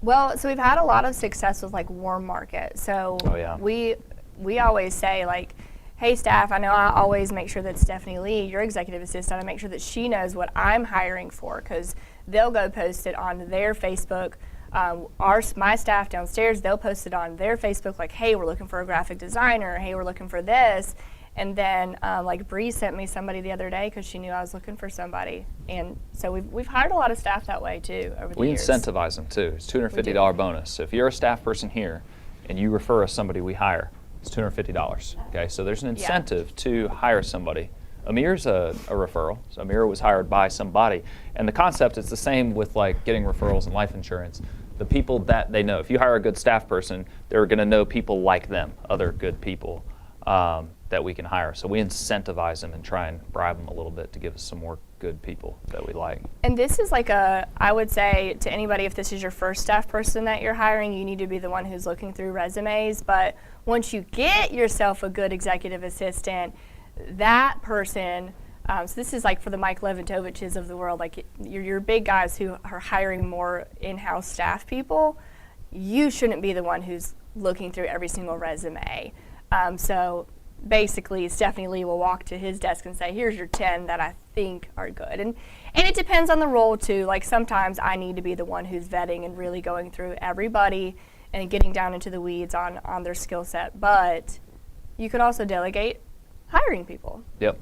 Well, so we've had a lot of success with like warm market. So we always say like, hey staff, I know I always make sure that Stephanie Lee, your executive assistant, I make sure that she knows what I'm hiring for, because they'll go post it on their Facebook. My staff downstairs, they'll post it on their Facebook like, hey, we're looking for a graphic designer, hey, we're looking for this. And then like Bree sent me somebody the other day because she knew I was looking for somebody. And so we've hired a lot of staff that way too over the years. We incentivize them too. It's $250 bonus. So if you're a staff person here and you refer us somebody we hire, it's $250. Okay, so there's an incentive to hire somebody. Amir's a referral. So Amir was hired by somebody. And the concept is the same with like getting referrals and life insurance. The people that they know, if you hire a good staff person, they're going to know people like them, other good people that we can hire. So we incentivize them and try and bribe them a little bit to give us some more good people that we like. And this is like I would say to anybody, if this is your first staff person that you're hiring, you need to be the one who's looking through resumes. But once you get yourself a good executive assistant, that person, so this is like for the Mike Leventoviches of the world, like your big guys who are hiring more in-house staff people, you shouldn't be the one who's looking through every single resume. So basically, Stephanie Lee will walk to his desk and say, here's your 10 that I think are good. And it depends on the role too. Like sometimes I need to be the one who's vetting and really going through everybody and getting down into the weeds on their skill set. But you could also delegate hiring people. Yep,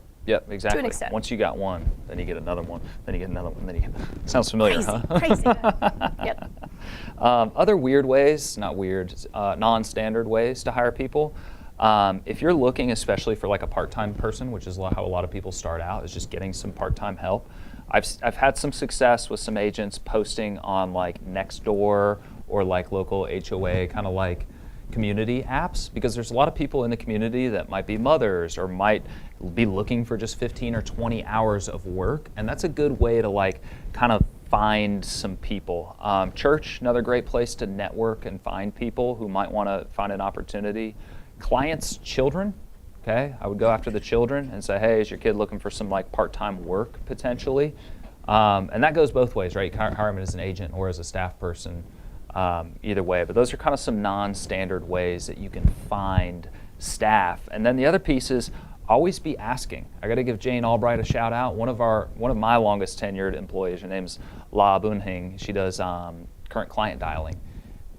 exactly. To an extent. Once you got one, then you get another one, then you get another one, then you get, sounds familiar, Crazy. Yep. Other weird ways, not weird, non-standard ways to hire people. If you're looking especially for like a part-time person, which is how a lot of people start out, is just getting some part-time help. I've had some success with some agents posting on like Nextdoor or like local HOA kind of like community apps, because there's a lot of people in the community that might be mothers or might be looking for just 15 or 20 hours of work, and that's a good way to like kind of find some people. Church, another great place to network and find people who might want to find an opportunity. Clients' children, okay? I would go after the children and say, hey, is your kid looking for some like part-time work potentially? And that goes both ways, right? You can hire them as an agent or as a staff person, either way. But those are kind of some non-standard ways that you can find staff. And then the other piece is always be asking. I got to give Jane Albright a shout out. One of my longest tenured employees, her name's La Bunhing. She does current client dialing.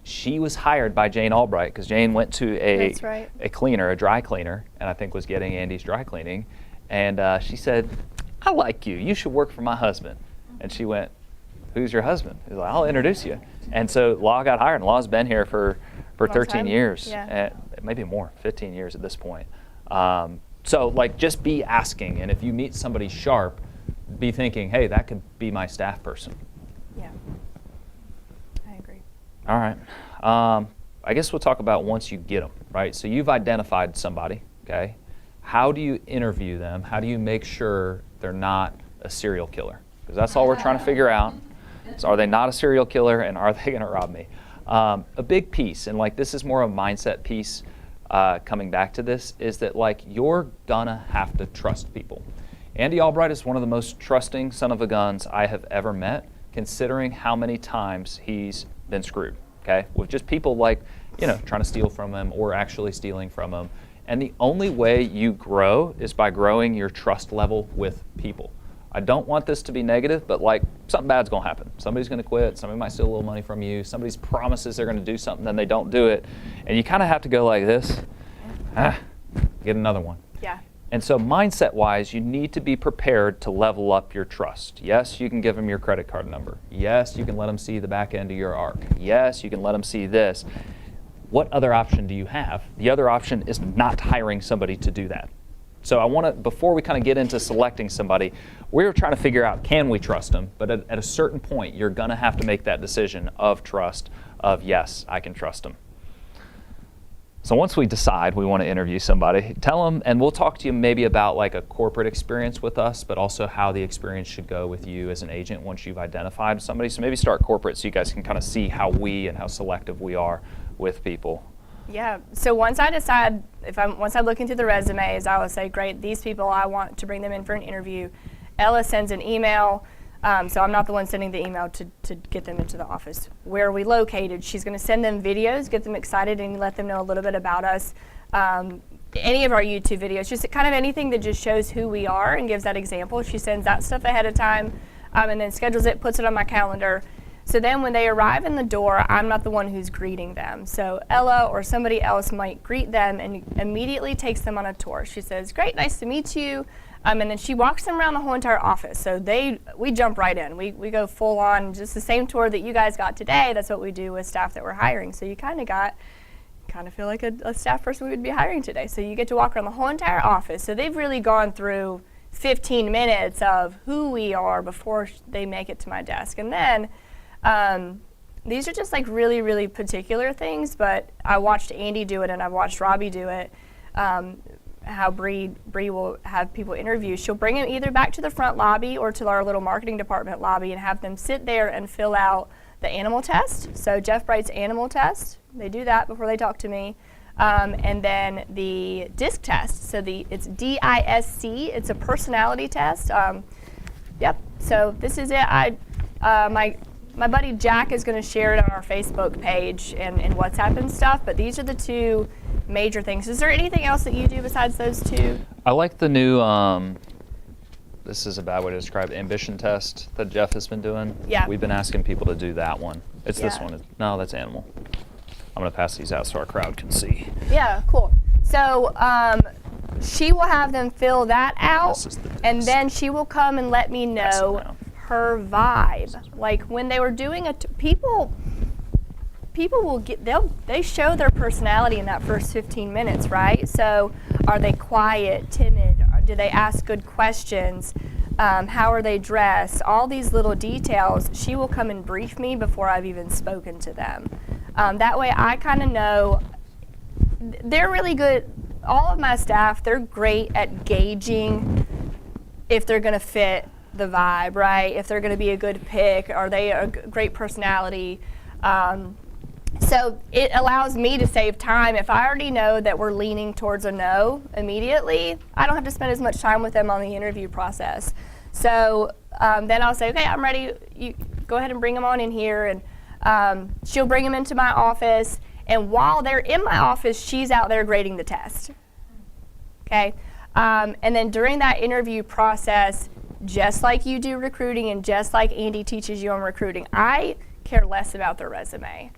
She was hired by Jane Albright because Jane went to a cleaner, a dry cleaner, and I think was getting Andy's dry cleaning. And she said, I like you. You should work for my husband. And she went, who's your husband? He's like, I'll introduce you. And so Law got hired, and Law's been here for 13 years, maybe more, 15 years at this point. So like just be asking, and if you meet somebody sharp, be thinking, hey, that could be my staff person. Yeah, I agree. All right. I guess we'll talk about once you get them, right? So you've identified somebody, okay? How do you interview them? How do you make sure they're not a serial killer? Because that's all we're trying to figure out. So are they not a serial killer, and are they going to rob me? A big piece, and like this is more a mindset piece coming back to this, is that like you're gonna have to trust people. Andy Albright is one of the most trusting son of a guns I have ever met, considering how many times he's been screwed, okay? With just people like, you know, trying to steal from him or actually stealing from him. And the only way you grow is by growing your trust level with people. I don't want this to be negative, but like something bad's gonna happen. Somebody's gonna quit, somebody might steal a little money from you, somebody promises they're gonna do something, then they don't do it. And you kind of have to go like this, get another one. Yeah. And so mindset-wise, you need to be prepared to level up your trust. Yes, you can give them your credit card number. Yes, you can let them see the back end of your ARC. Yes, you can let them see this. What other option do you have? The other option is not hiring somebody to do that. So I want to, before we kind of get into selecting somebody, we're trying to figure out, can we trust them? But at a certain point, you're going to have to make that decision of trust, of yes, I can trust them. So once we decide we want to interview somebody, tell them, and we'll talk to you maybe about like a corporate experience with us, but also how the experience should go with you as an agent once you've identified somebody. So maybe start corporate so you guys can kind of see how we and how selective we are with people. Yeah, so once I decide, once I look into the resumes, I will say, great, these people, I want to bring them in for an interview. Ella sends an email, so I'm not the one sending the email to get them into the office. Where are we located? She's going to send them videos, get them excited, and let them know a little bit about us. Any of our YouTube videos, just kind of anything that just shows who we are and gives that example. She sends that stuff ahead of time and then schedules it, puts it on my calendar. So then when they arrive in the door, I'm not the one who's greeting them. So Ella or somebody else might greet them and immediately takes them on a tour. She says, great, nice to meet you. And then she walks them around the whole entire office. So we jump right in. We go full on, just the same tour that you guys got today. That's what we do with staff that we're hiring. So you kind of feel like a staff person we would be hiring today. So you get to walk around the whole entire office. So they've really gone through 15 minutes of who we are before they make it to my desk. And then these are just like really, really particular things, but I watched Andy do it and I've watched Robbie do it, how Bree will have people interview. She'll bring them either back to the front lobby or to our little marketing department lobby and have them sit there and fill out the animal test. So Jeff Bright's animal test, they do that before they talk to me. And then the DISC test, so it's DISC, it's a personality test. Yep, so this is it. My buddy Jack is going to share it on our Facebook page and WhatsApp and stuff, but these are the two major things. Is there anything else that you do besides those two? I like the new, this is a bad way to describe it, ambition test that Jeff has been doing. Yeah. We've been asking people to do that one. It's this one. No, that's animal. I'm going to pass these out so our crowd can see. Yeah, cool. So she will have them fill that out, and then she will come and let me know her vibe. Like when they were doing people will they show their personality in that first 15 minutes, right? So are they quiet, timid? Do they ask good questions? How are they dressed? All these little details, she will come and brief me before I've even spoken to them. That way I kind of know they're really good. All of my staff, they're great at gauging if they're going to fit the vibe, right? If they're going to be a good pick, are they a great personality? So it allows me to save time. If I already know that we're leaning towards a no immediately, I don't have to spend as much time with them on the interview process. So then I'll say, okay, I'm ready. You go ahead and bring them on in here. And she'll bring them into my office. And while they're in my office, she's out there grading the test. Okay? And then during that interview process, just like you do recruiting and just like Andy teaches you on recruiting, I care less about their resume.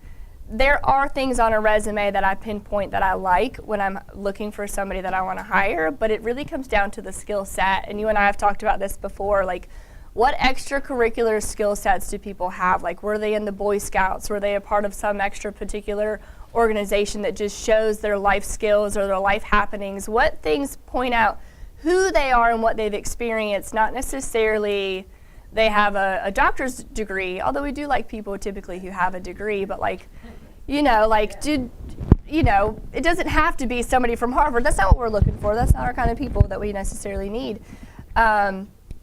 There are things on a resume that I pinpoint that I like when I'm looking for somebody that I want to hire, but it really comes down to the skill set. And you and I have talked about this before, like what extracurricular skill sets do people have? Like were they in the Boy Scouts? Were they a part of some extra particular organization that just shows their life skills or their life happenings? What things point out who they are and what they've experienced, not necessarily they have a doctor's degree, although we do like people typically who have a degree, but like, it doesn't have to be somebody from Harvard. That's not what we're looking for. That's not our kind of people that we necessarily need.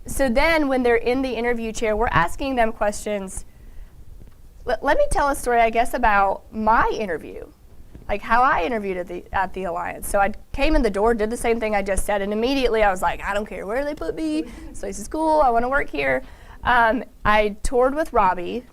So then when they're in the interview chair, we're asking them questions. Let me tell a story, I guess, about my interview, like how I interviewed at the Alliance. So I came in the door, did the same thing I just said, and immediately I was like, I don't care where they put me. This place is cool. I want to work here. I toured with Robbie,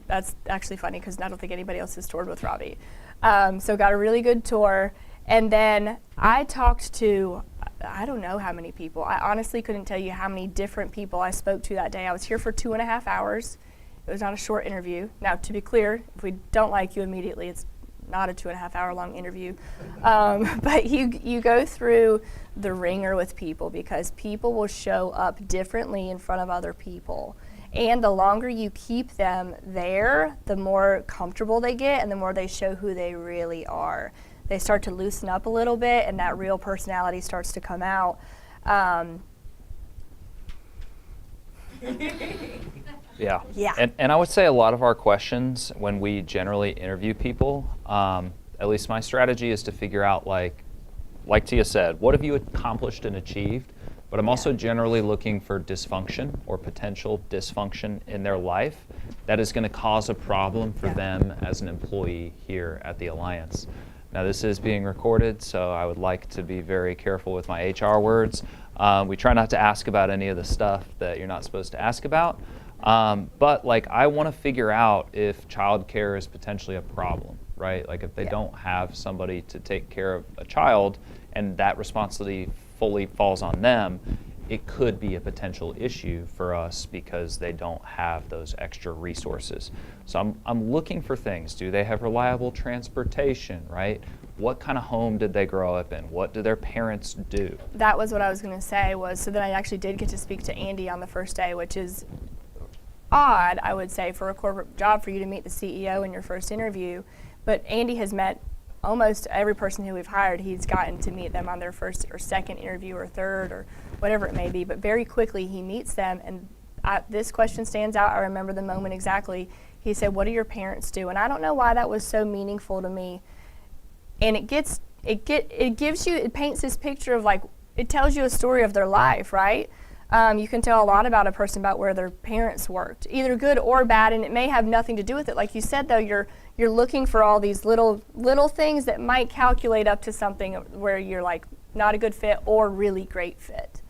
that's actually funny because I don't think anybody else has toured with Robbie. So got a really good tour. And then I talked to, I don't know how many people. I honestly couldn't tell you how many different people I spoke to that day. I was here for 2.5 hours. It was not a short interview. Now, to be clear, if we don't like you immediately, it's not a 2.5 hour long interview. But you go through the ringer with people because people will show up differently in front of other people. And the longer you keep them there, the more comfortable they get and the more they show who they really are. They start to loosen up a little bit and that real personality starts to come out. Yeah. Yeah. And I would say a lot of our questions when we generally interview people, at least my strategy is to figure out like Tia said, what have you accomplished and achieved? But I'm also generally looking for dysfunction or potential dysfunction in their life that is going to cause a problem for them as an employee here at the Alliance. Now this is being recorded, so I would like to be very careful with my HR words. We try not to ask about any of the stuff that you're not supposed to ask about. But like I want to figure out if childcare is potentially a problem, right? Like if they don't have somebody to take care of a child and that responsibility fully falls on them, it could be a potential issue for us because they don't have those extra resources. So I'm looking for things. Do they have reliable transportation, right? What kind of home did they grow up in? What do their parents do? That was what I was going to say so then I actually did get to speak to Andy on the first day, which is odd, I would say, for a corporate job for you to meet the CEO in your first interview. But Andy has met almost every person who we've hired. He's gotten to meet them on their first or second interview or third or whatever it may be. But very quickly he meets them, and this question stands out. I remember the moment exactly. He said, "What do your parents do?" And I don't know why that was so meaningful to me. And it paints this picture of like, it tells you a story of their life, right? You can tell a lot about a person about where their parents worked, either good or bad, and it may have nothing to do with it. Like you said, though, you're looking for all these little things that might calculate up to something where you're like not a good fit or really great fit.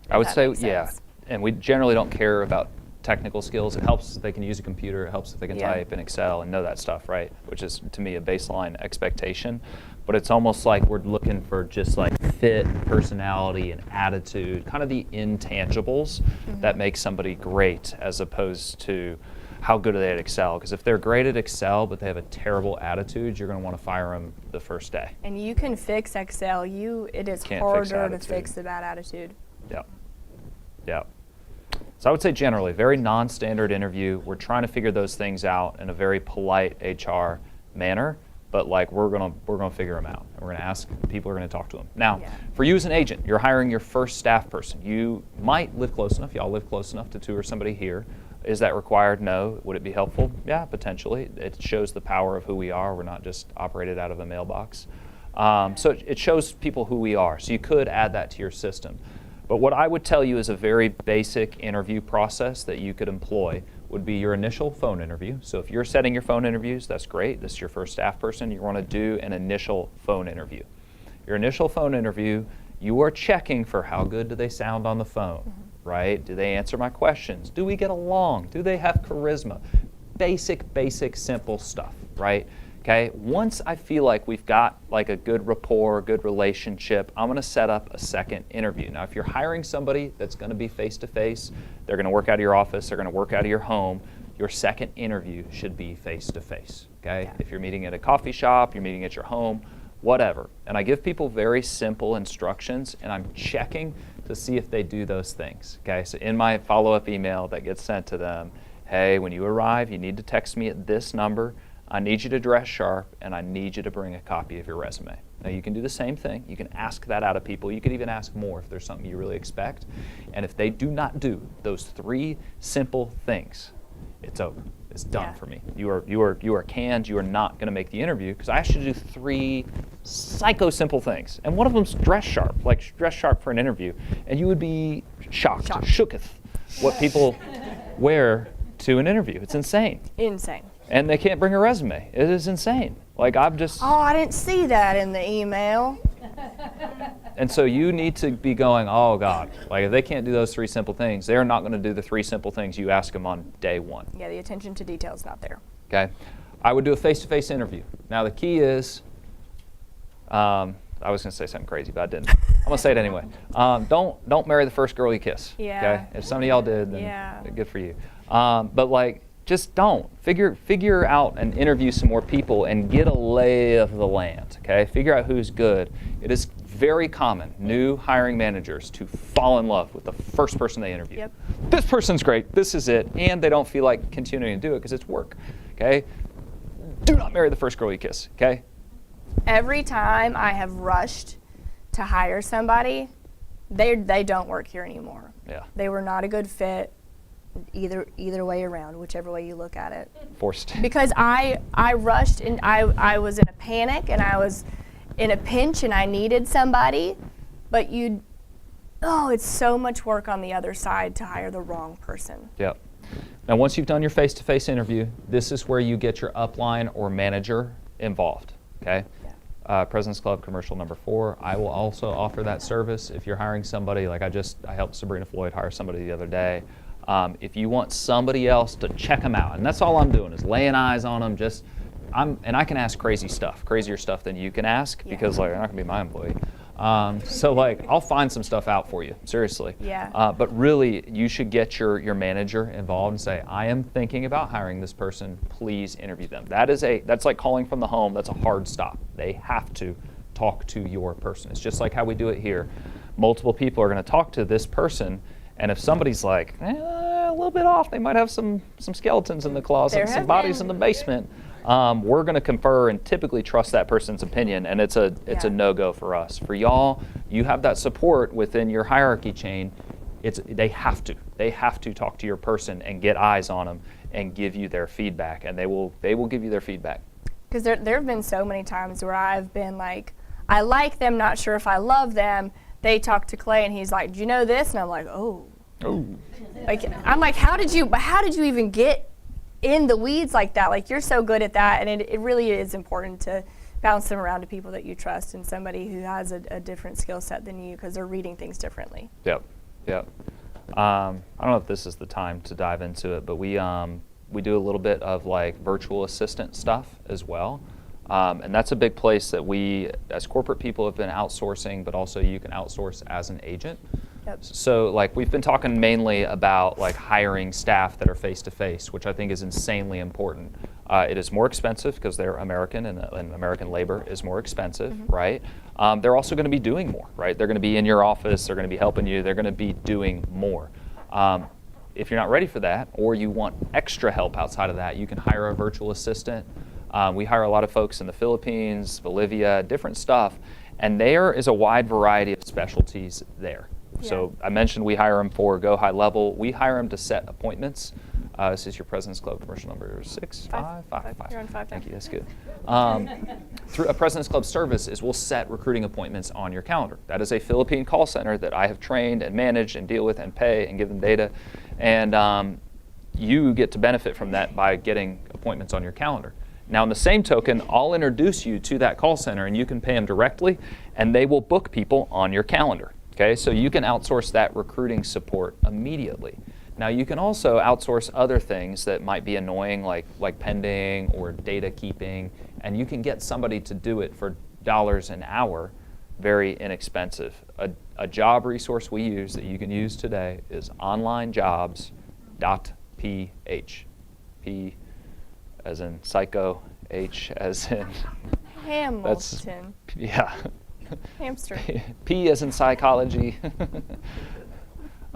I would say, yeah, and we generally don't care about technical skills. It helps if they can use a computer. It helps if they can type in Excel and know that stuff, right? Which is, to me, a baseline expectation. But it's almost like we're looking for just like fit, personality, and attitude, kind of the intangibles that make somebody great as opposed to how good are they at Excel. Because if they're great at Excel but they have a terrible attitude, you're going to want to fire them the first day. And you can fix Excel. It is harder to fix the bad attitude. Yeah. So I would say generally, very non-standard interview. We're trying to figure those things out in a very polite HR manner. But like we're gonna figure them out. We're gonna ask people. We're gonna talk to them. Now, for you as an agent, you're hiring your first staff person. You might live close enough. Y'all live close enough to tour somebody here. Is that required? No. Would it be helpful? Yeah, potentially. It shows the power of who we are. We're not just operated out of a mailbox. So it shows people who we are. So you could add that to your system. But what I would tell you is a very basic interview process that you could employ would be your initial phone interview. So if you're setting your phone interviews, that's great. This is your first staff person. You want to do an initial phone interview. Your initial phone interview, you are checking for how good do they sound on the phone, right? Do they answer my questions? Do we get along? Do they have charisma? Basic, simple stuff, right? Okay, once I feel like we've got like a good rapport, good relationship, I'm gonna set up a second interview. Now, if you're hiring somebody that's gonna be face-to-face, they're gonna work out of your office, they're gonna work out of your home, your second interview should be face-to-face, okay? Yeah. If you're meeting at a coffee shop, you're meeting at your home, whatever. And I give people very simple instructions, and I'm checking to see if they do those things, okay? So in my follow-up email that gets sent to them, hey, when you arrive, you need to text me at this number. I need you to dress sharp, and I need you to bring a copy of your resume. Now, you can do the same thing. You can ask that out of people. You could even ask more if there's something you really expect. And if they do not do those 3 simple things, it's over. It's done for me. You are canned. You are not going to make the interview because I asked you to do 3 psycho simple things. And one of them's dress sharp, like dress sharp for an interview. And you would be shocked. Shooketh what people wear to an interview. It's insane. Insane. And they can't bring a resume. It is insane. Like I'm just. Oh, I didn't see that in the email. And so you need to be going, oh God, like if they can't do those 3 simple things, they're not going to do the 3 simple things you ask them on day 1. Yeah, the attention to detail is not there. Okay. I would do a face-to-face interview. Now the key is, I was going to say something crazy, but I didn't. I'm going to say it anyway. Don't marry the first girl you kiss. Yeah. Okay. If some of y'all did, then Yeah. good for you. But like, just don't. Figure out and interview some more people and get a lay of the land, okay? Figure out who's good. It is very common, new hiring managers, to fall in love with the first person they interview. Yep. This person's great, this is it, and they don't feel like continuing to do it because it's work, okay? Do not marry the first girl you kiss, okay? Every time I have rushed to hire somebody, they don't work here anymore. Yeah. They were not a good fit. Either way around, whichever way you look at it. Forced. Because I rushed and I was in a panic and I was in a pinch and I needed somebody, but it's so much work on the other side to hire the wrong person. Yep. Now once you've done your face-to-face interview, this is where you get your upline or manager involved, okay? President's Club commercial number 4. I will also offer that service if you're hiring somebody, like I helped Sabrina Floyd hire somebody the other day. If you want somebody else to check them out, and that's all I'm doing is laying eyes on them. And I can ask crazier stuff than you can ask because like they're not gonna be my employee. So like I'll find some stuff out for you, seriously. Yeah. But really, you should get your manager involved and say, I am thinking about hiring this person. Please interview them. That's like calling from the home. That's a hard stop. They have to talk to your person. It's just like how we do it here. Multiple people are going to talk to this person. And if somebody's like, a little bit off, they might have some skeletons in the closet, some bodies in the basement, we're going to confer and typically trust that person's opinion, and it's a no-go for us. For y'all, you have that support within your hierarchy chain. They have to talk to your person and get eyes on them and give you their feedback, and they will give you their feedback. Because there have been so many times where I've been like, I like them, not sure if I love them. They talk to Clay and he's like, do you know this? And I'm like, oh. Like, I'm like, how did you even get in the weeds like that? Like, you're so good at that. And it really is important to bounce them around to people that you trust and somebody who has a different skill set than you because they're reading things differently. Yep. I don't know if this is the time to dive into it, but we do a little bit of like virtual assistant stuff as well. And that's a big place that we, as corporate people, have been outsourcing, but also you can outsource as an agent. Yep. So like we've been talking mainly about like hiring staff that are face-to-face, which I think is insanely important. It is more expensive because they're American and American labor is more expensive, right? They're also going to be doing more, right? They're going to be in your office, they're going to be helping you, they're going to be doing more. If you're not ready for that or you want extra help outside of that, you can hire a virtual assistant. We hire a lot of folks in the Philippines, Bolivia, different stuff, and there is a wide variety of specialties there. Yeah. So I mentioned we hire them for Go High Level. We hire them to set appointments. This is your President's Club commercial number 6. Five. You're on 5 now. Thank you, that's good. Through a President's Club service is we'll set recruiting appointments on your calendar. That is a Philippine call center that I have trained and managed and deal with and pay and give them data. And you get to benefit from that by getting appointments on your calendar. Now, in the same token, I'll introduce you to that call center, and you can pay them directly, and they will book people on your calendar. Okay, so you can outsource that recruiting support immediately. Now, you can also outsource other things that might be annoying, like pending or data keeping, and you can get somebody to do it for dollars an hour, very inexpensive. A job resource we use that you can use today is onlinejobs.ph. P as in psycho, H as in Hamilton. yeah. Hamster. P as in psychology.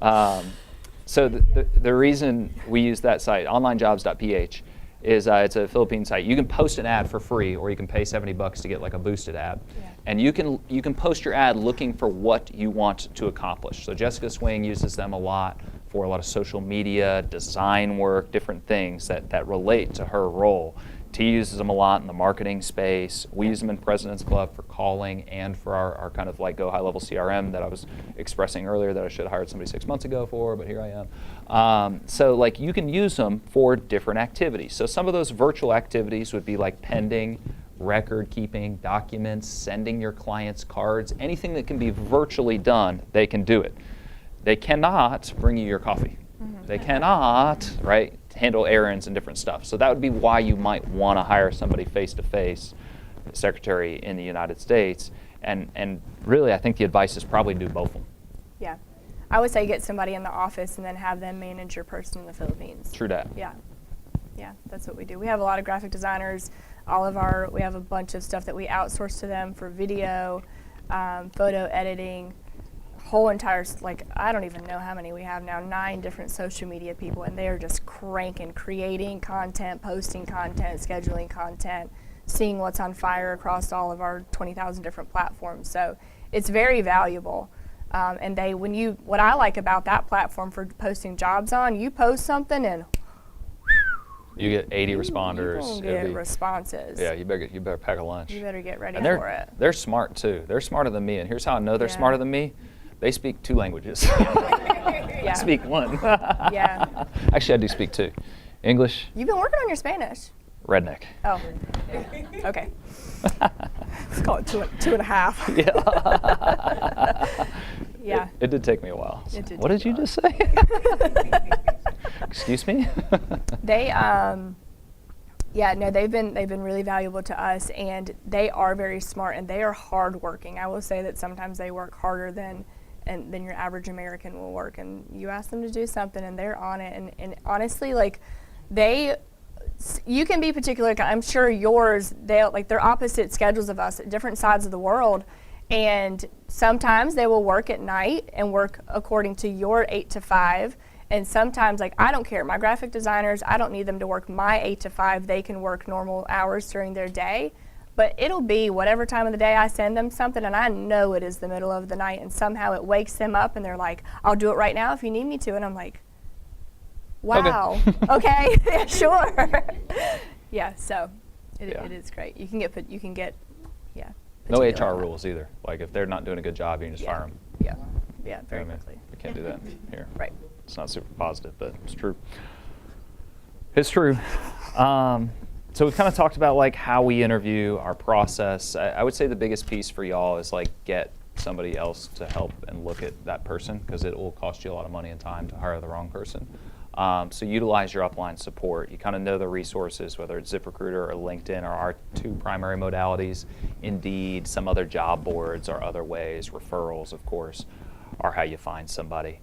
So the reason we use that site, onlinejobs.ph, is it's a Philippine site. You can post an ad for free, or you can pay $70 to get like a boosted ad. Yeah. And you can post your ad looking for what you want to accomplish. So Jessica Swing uses them a lot for a lot of social media, design work, different things that relate to her role. T uses them a lot in the marketing space. We use them in President's Club for calling and for our kind of like go high level CRM that I was expressing earlier that I should have hired somebody 6 months ago for, but here I am. So like you can use them for different activities. So some of those virtual activities would be like pending, record keeping, documents, sending your clients cards, anything that can be virtually done, they can do it. They cannot bring you your coffee. Mm-hmm. They cannot, right, handle errands and different stuff. So that would be why you might want to hire somebody face-to-face, secretary in the United States. And really, I think the advice is probably do both of them. Yeah. I would say get somebody in the office and then have them manage your person in the Philippines. True that. Yeah. Yeah, that's what we do. We have a lot of graphic designers. We have a bunch of stuff that we outsource to them for video, photo editing, whole entire, like, I don't even know how many we have now, 9 different social media people, and they are just cranking, creating content, posting content, scheduling content, seeing what's on fire across all of our 20,000 different platforms. So it's very valuable. And what I like about that platform for posting jobs on, you post something and you get 80 responders. You get responses. Yeah, you better pack a lunch. You better get ready for it. They're smart too. They're smarter than me, and here's how I know they're smarter than me. They speak 2 languages. Yeah. I speak 1. Yeah. Actually, I do speak 2. English. You've been working on your Spanish. Redneck. Oh. Okay. Let's call it 2.5. Yeah. Yeah. It did take me a while. What did you just say? Excuse me? They've been really valuable to us, and they are very smart, and they are hardworking. I will say that sometimes they work harder than your average American will work, and you ask them to do something and they're on it, and honestly, like, you can be particular. I'm sure yours, they're opposite schedules of us at different sides of the world, and sometimes they will work at night and work according to your 8 to 5. And sometimes, like, I don't care. My graphic designers, I don't need them to work my 8 to 5. They can work normal hours during their day. But it'll be whatever time of the day I send them something, and I know it is the middle of the night, and somehow it wakes them up, and they're like, I'll do it right now if you need me to. And I'm like, wow. Okay. Yeah, sure. Yeah, so it is great. You can get no HR rules either. Like, if they're not doing a good job, you can just fire them. Yeah, very quickly. We can't do that here. Right. It's not super positive, but it's true. It's true. So we've kind of talked about like how we interview, our process. I would say the biggest piece for y'all is like get somebody else to help and look at that person, because it will cost you a lot of money and time to hire the wrong person. So utilize your upline support. You kind of know the resources, whether it's ZipRecruiter or LinkedIn, or our 2 primary modalities. Indeed, some other job boards or other ways, referrals, of course, are how you find somebody.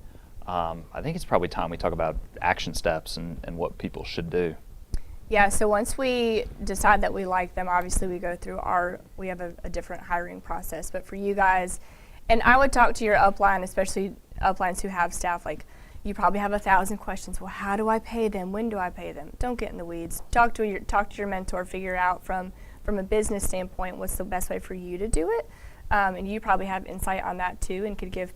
I think it's probably time we talk about action steps and what people should do. Yeah, so once we decide that we like them, obviously we go through we have a different hiring process. But for you guys, and I would talk to your upline, especially uplines who have staff, like, you probably have 1,000 questions. Well, how do I pay them? When do I pay them? Don't get in the weeds. Talk to your mentor, figure out from a business standpoint what's the best way for you to do it. And you probably have insight on that too, and could give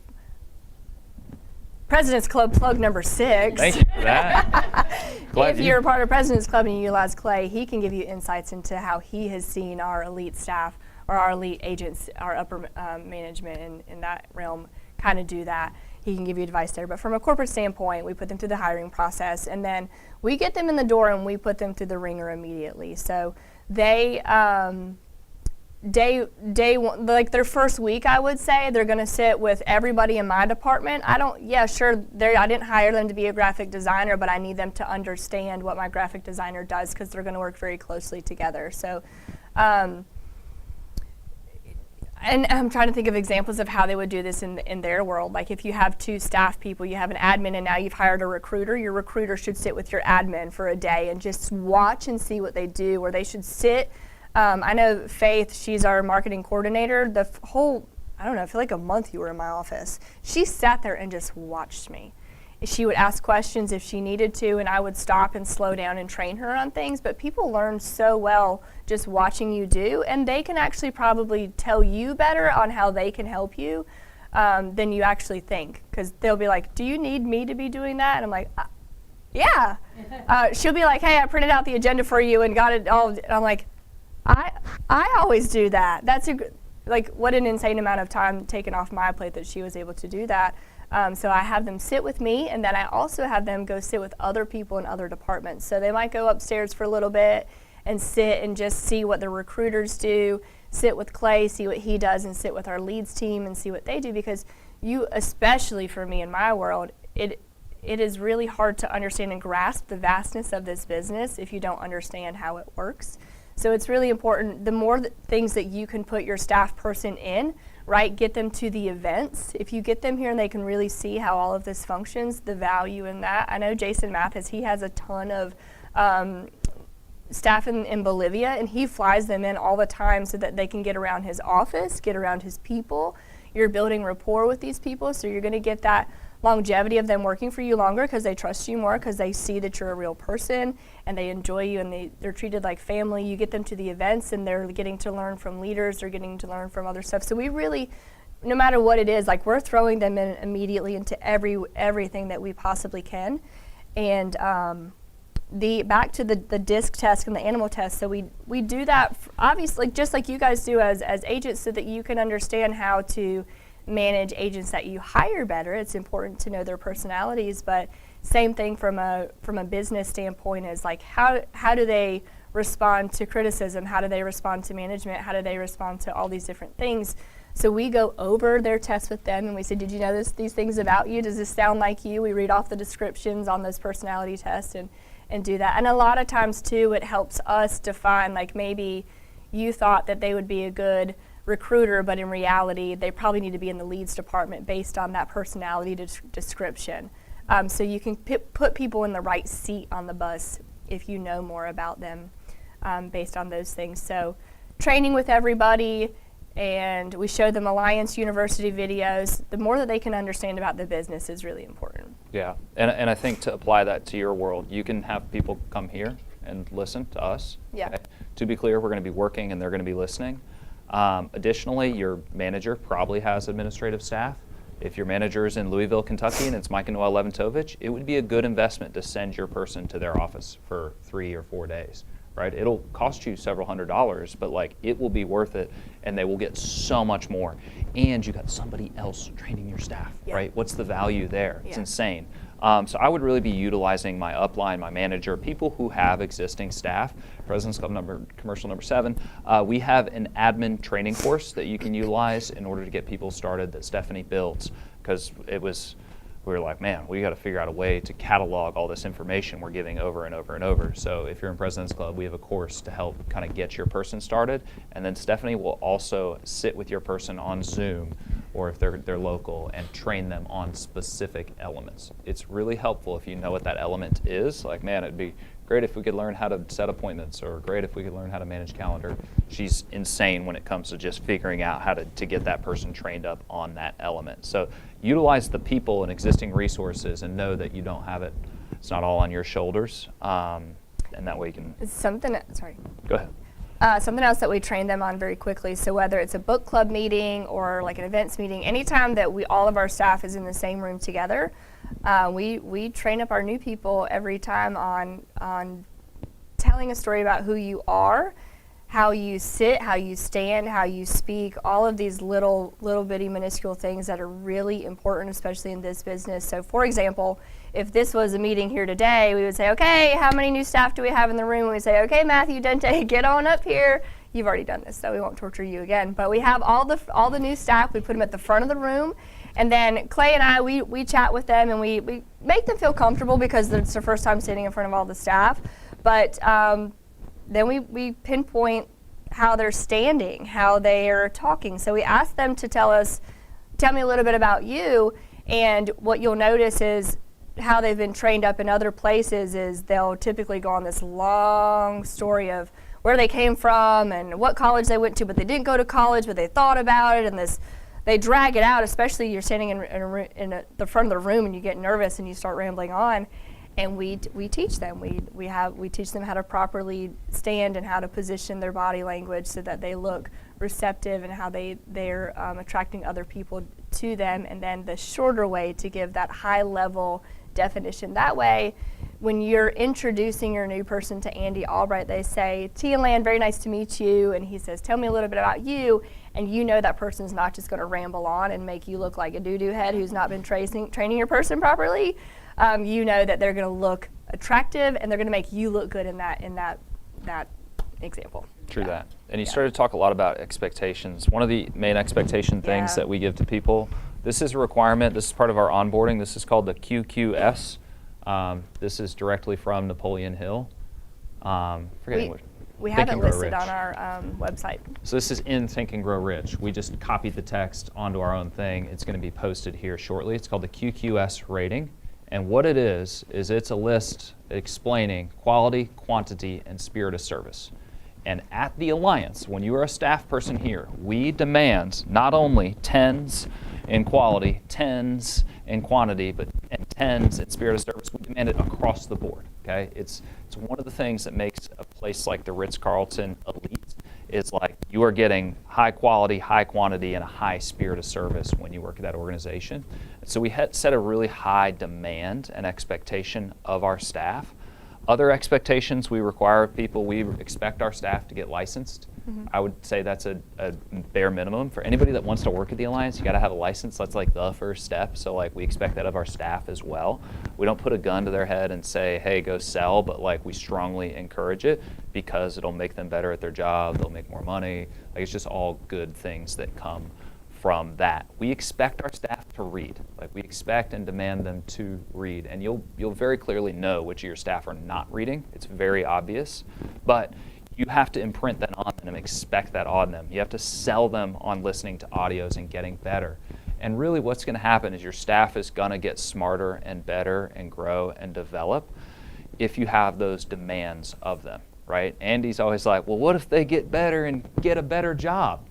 President's Club plug number 6. Thank you for that. If you're a part of President's Club and you utilize Clay, he can give you insights into how he has seen our elite staff or our elite agents, our upper management in that realm kind of do that. He can give you advice there. But from a corporate standpoint, we put them through the hiring process, and then we get them in the door and we put them through the ringer immediately. So they, day one, like their first week, I would say, they're going to sit with everybody in my department. I didn't hire them to be a graphic designer, but I need them to understand what my graphic designer does, because they're going to work very closely together. So And I'm trying to think of examples of how they would do this in their world. Like if you have 2 staff people, you have an admin and now you've hired a recruiter, your recruiter should sit with your admin for a day and just watch and see what they do, or they should sit. I know Faith, she's our marketing coordinator. The whole, I don't know, I feel like a month you were in my office. She sat there and just watched me. She would ask questions if she needed to, and I would stop and slow down and train her on things. But people learn so well just watching you do, and they can actually probably tell you better on how they can help you than you actually think. Because they'll be like, do you need me to be doing that? And I'm like, yeah. She'll be like, hey, I printed out the agenda for you and got it all. And I'm like, I always do that. That's like what an insane amount of time taken off my plate that she was able to do that. So I have them sit with me, and then I also have them go sit with other people in other departments. So they might go upstairs for a little bit and sit and just see what the recruiters do, sit with Clay, see what he does, and sit with our leads team and see what they do. Because you, especially for me in my world, it is really hard to understand and grasp the vastness of this business if you don't understand how it works. So it's really important, the more things that you can put your staff person in, right, get them to the events. If you get them here and they can really see how all of this functions, the value in that. I know Jason Mathis, he has a ton of staff in Bolivia, and he flies them in all the time so that they can get around his office, get around his people. You're building rapport with these people, so you're going to get that longevity of them working for you longer because they trust you more, because they see that you're a real person and they enjoy you and they're treated like family. You get them to the events and they're getting to learn from leaders, they're getting to learn from other stuff. So we really, no matter what it is, like we're throwing them in immediately into everything that we possibly can. And back to the disc test and the animal test, so we do that obviously just like you guys do as agents, so that you can understand how to manage agents that you hire better. It's important to know their personalities, but same thing from a business standpoint is like how do they respond to criticism? How do they respond to management? How do they respond to all these different things? So we go over their tests with them and we say, did you know these things about you? Does this sound like you? We read off the descriptions on those personality tests and do that. And a lot of times too, it helps us define, like maybe you thought that they would be a good recruiter, but in reality, they probably need to be in the leads department based on that personality description. So you can put people in the right seat on the bus if you know more about them based on those things. So training with everybody, and we show them Alliance University videos. The more that they can understand about the business is really important. Yeah, and I think to apply that to your world, you can have people come here and listen to us. Yeah. Okay? To be clear, we're going to be working and they're going to be listening. Additionally, your manager probably has administrative staff. If your manager is in Louisville, Kentucky, and it's Mike and Noel Leventovich, it would be a good investment to send your person to their office for 3 or 4 days, right? It'll cost you several $100s, but like it will be worth it, and they will get so much more. And you got somebody else training your staff, Yeah. right? What's the value there? Yeah. It's insane. So I would really be utilizing my upline, my manager, people who have existing staff. President's Club commercial number 7. We have an admin training course that you can utilize in order to get people started that Stephanie built, because we were like, man, we got to figure out a way to catalog all this information we're giving over and over and over. So if you're in President's Club, we have a course to help kind of get your person started. And then Stephanie will also sit with your person on Zoom, or if they're local, and train them on specific elements. It's really helpful if you know what that element is. Like, man, it'd be great if we could learn how to set appointments, or great if we could learn how to manage calendar. She's insane when it comes to just figuring out how to get that person trained up on that element. So utilize the people and existing resources and know that you don't have it. It's not all on your shoulders. And that way you can... Go ahead. Something else that we train them on very quickly, so whether it's a book club meeting or like an events meeting, anytime that all of our staff is in the same room together, we train up our new people every time on telling a story about who you are, how you sit, how you stand, how you speak, all of these little bitty minuscule things that are really important, especially in this business. So for example, if this was a meeting here today, we would say, okay, how many new staff do we have in the room? We would say, okay, Matthew Dente, get on up here. You've already done this, so we won't torture you again. But we have all the new staff. We put them at the front of the room. And then Clay and I, we chat with them, and we make them feel comfortable because it's their first time sitting in front of all the staff. But then we pinpoint how they're standing, how they are talking. So we asked them to tell me a little bit about you, and what you'll notice is how they've been trained up in other places is they'll typically go on this long story of where they came from and what college they went to, but they didn't go to college, but they thought about it, and they drag it out, especially you're standing in the front of the room and you get nervous and you start rambling on. And we teach them. We teach them how to properly stand and how to position their body language so that they look receptive and how they're attracting other people to them. And then the shorter way to give that high level definition. That way, when you're introducing your new person to Andy Albright, they say, Tia Land, very nice to meet you. And he says, tell me a little bit about you. And you know that person's not just going to ramble on and make you look like a doo-doo head who's not been training your person properly. You know that they're going to look attractive and they're going to make you look good in that example. True that. And you started to talk a lot about expectations. One of the main expectation things that we give to people, this is a requirement. This is part of our onboarding. This is called the QQS. This is directly from Napoleon Hill. We have it listed on our website. So this is in Think and Grow Rich. We just copied the text onto our own thing. It's going to be posted here shortly. It's called the QQS rating. And what it is it's a list explaining quality, quantity, and spirit of service. And at the Alliance, when you are a staff person here, we demand not only 10s in quality, 10s in quantity, but 10s in spirit of service. We demand it across the board. Okay, it's one of the things that makes a place like the Ritz-Carlton elite. Is like you are getting high quality, high quantity, and a high spirit of service when you work at that organization. So we set a really high demand and expectation of our staff. Other expectations we require of people, we expect our staff to get licensed. Mm-hmm. I would say that's a bare minimum. For anybody that wants to work at the Alliance, you got to have a license. That's like the first step. So like we expect that of our staff as well. We don't put a gun to their head and say, hey, go sell, but like we strongly encourage it because it'll make them better at their job. They'll make more money. Like it's just all good things that come from that. We expect our staff to read. Like we expect and demand them to read. And you'll very clearly know which of your staff are not reading. It's very obvious. But you have to imprint that on them and expect that on them. You have to sell them on listening to audios and getting better. And really what's going to happen is your staff is going to get smarter and better and grow and develop if you have those demands of them, right? Andy's always like, well, what if they get better and get a better job?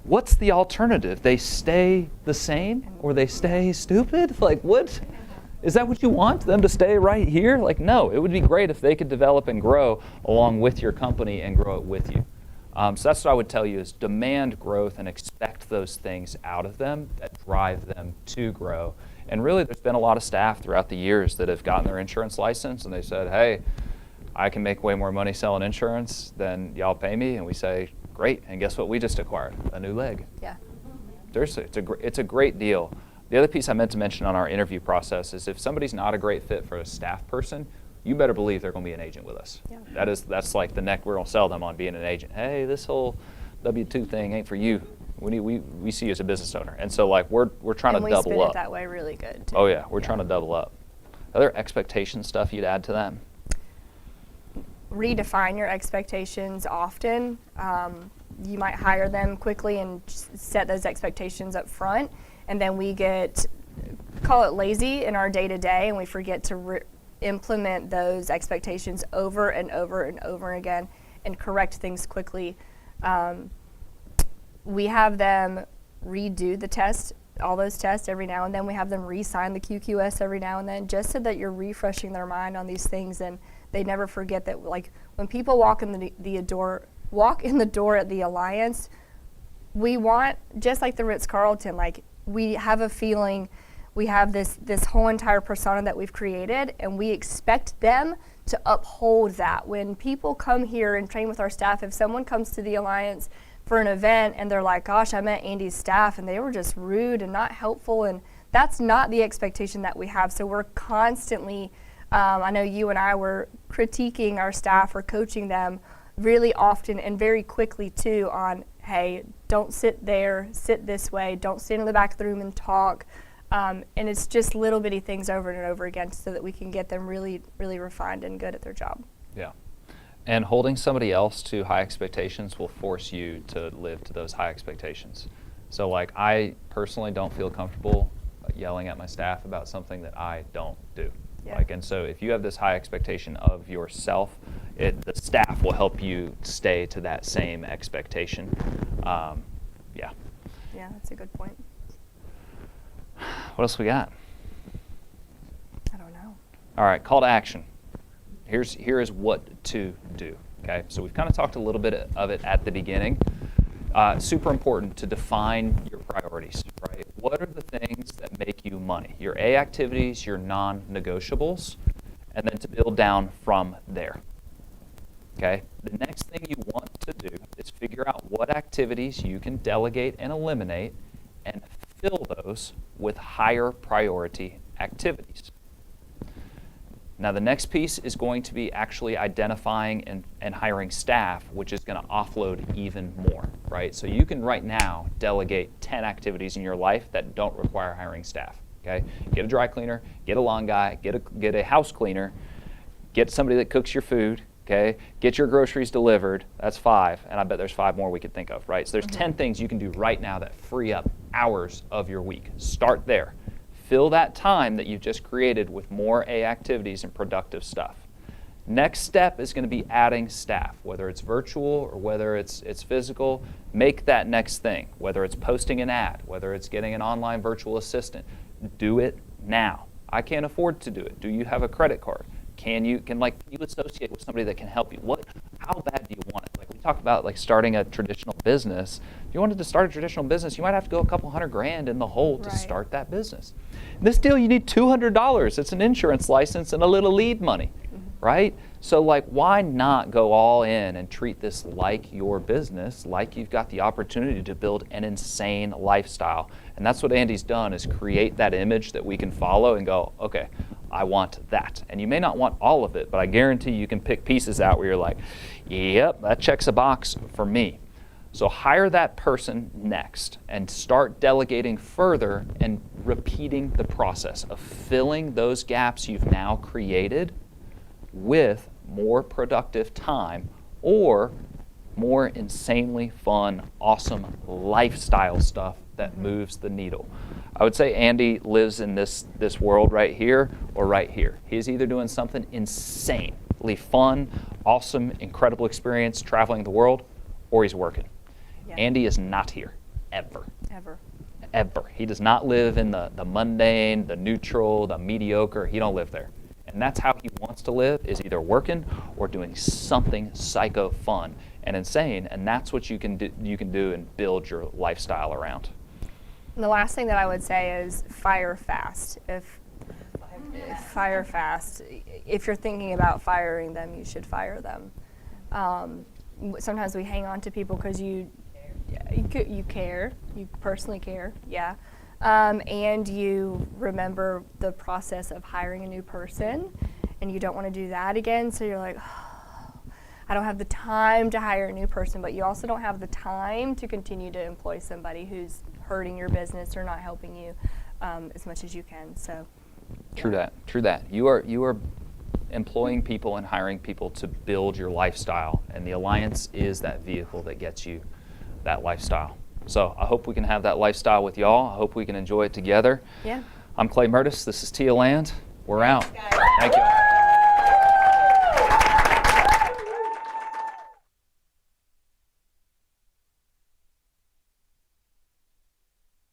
What's the alternative? They stay the same or they stay stupid? Like what? Is that what you want, them to stay right here? Like, no, it would be great if they could develop and grow along with your company and grow it with you. So that's what I would tell you is demand growth and expect those things out of them that drive them to grow. And really, there's been a lot of staff throughout the years that have gotten their insurance license and they said, hey, I can make way more money selling insurance than y'all pay me. And we say, great. And guess what we just acquired? A new leg. Yeah. Seriously, it's a great deal. The other piece I meant to mention on our interview process is if somebody's not a great fit for a staff person, you better believe they're going to be an agent with us. Yeah. That's like the neck we're going to sell them on being an agent. Hey, this whole W-2 thing ain't for you. We see you as a business owner. And so like we're trying to double up. And we spin it that way really good too. Oh yeah, we're trying to double up. Other expectation stuff you'd add to that? Redefine your expectations often. You might hire them quickly and set those expectations up front. And then we call it lazy in our day-to-day, and we forget to implement those expectations over and over and over again and correct things quickly. We have them redo the test, all those tests every now and then. We have them re-sign the QQS every now and then, just so that you're refreshing their mind on these things and they never forget that. Like when people walk in the door at the Alliance, we want, just like the Ritz-Carlton, like we have a feeling, we have this whole entire persona that we've created, and we expect them to uphold that. When people come here and train with our staff, if someone comes to the Alliance for an event and they're like, gosh, I met Andy's staff and they were just rude and not helpful, and that's not the expectation that we have. So we're constantly, I know you and I were critiquing our staff or coaching them really often and very quickly too on, hey, don't sit there, sit this way, don't stand in the back of the room and talk. And it's just little bitty things over and over again so that we can get them really, really refined and good at their job. Yeah. And holding somebody else to high expectations will force you to live to those high expectations. So like I personally don't feel comfortable yelling at my staff about something that I don't do. Yeah. Like, and so if you have this high expectation of yourself, the staff will help you stay to that same expectation. Yeah. Yeah, that's a good point. What else we got? I don't know. All right, call to action. Here is what to do. Okay, so we've kind of talked a little bit of it at the beginning. Super important to define your priorities, right? What are the things that make you money? Your A activities, your non-negotiables, and then to build down from there. Okay, the next thing you want to do is figure out what activities you can delegate and eliminate and fill those with higher priority activities. Now the next piece is going to be actually identifying and hiring staff, which is going to offload even more, right? So you can right now delegate 10 activities in your life that don't require hiring staff, okay? Get a dry cleaner, get a lawn guy, get a house cleaner, get somebody that cooks your food, okay? Get your groceries delivered, that's 5, and I bet there's 5 more we could think of, right? So there's 10 things you can do right now that free up hours of your week. Start there. Fill that time that you've just created with more A activities and productive stuff. Next step is going to be adding staff, whether it's virtual or whether it's physical. Make that next thing, whether it's posting an ad, whether it's getting an online virtual assistant. Do it now. I can't afford to do it. Do you have a credit card? Can you associate with somebody that can help you? How bad do you want it? Like we talked about, like starting a traditional business. If you wanted to start a traditional business, you might have to go a couple $100,000 in the hole to start that business. In this deal, you need $200. It's an insurance license and a little lead money, right? So like, why not go all in and treat this like your business, like you've got the opportunity to build an insane lifestyle? And that's what Andy's done, is create that image that we can follow and go, okay, I want that. And you may not want all of it, but I guarantee you can pick pieces out where you're like, yep, that checks a box for me. So hire that person next and start delegating further and repeating the process of filling those gaps you've now created with more productive time or more insanely fun, awesome lifestyle stuff that moves the needle. I would say Andy lives in this world right here or right here. He's either doing something insanely fun, awesome, incredible experience traveling the world, or he's working. Yeah. Andy is not here, ever. Ever. He does not live in the mundane, the neutral, the mediocre. He don't live there. And that's how he wants to live, is either working or doing something psycho fun and insane. And that's what you can do and build your lifestyle around. And the last thing that I would say is fire fast. Fire fast. If you're thinking about firing them, you should fire them. Sometimes we hang on to people because you care, you personally care, yeah. And you remember the process of hiring a new person, and you don't want to do that again, so you're like, oh, I don't have the time to hire a new person, but you also don't have the time to continue to employ somebody who's hurting your business or not helping you as much as you can. So True that. You are employing people and hiring people to build your lifestyle, and the Alliance is that vehicle that gets you that lifestyle. So I hope we can have that lifestyle with y'all. I hope we can enjoy it together. Yeah. I'm Clay Mertes. This is Tia Land. We're out. Thank you.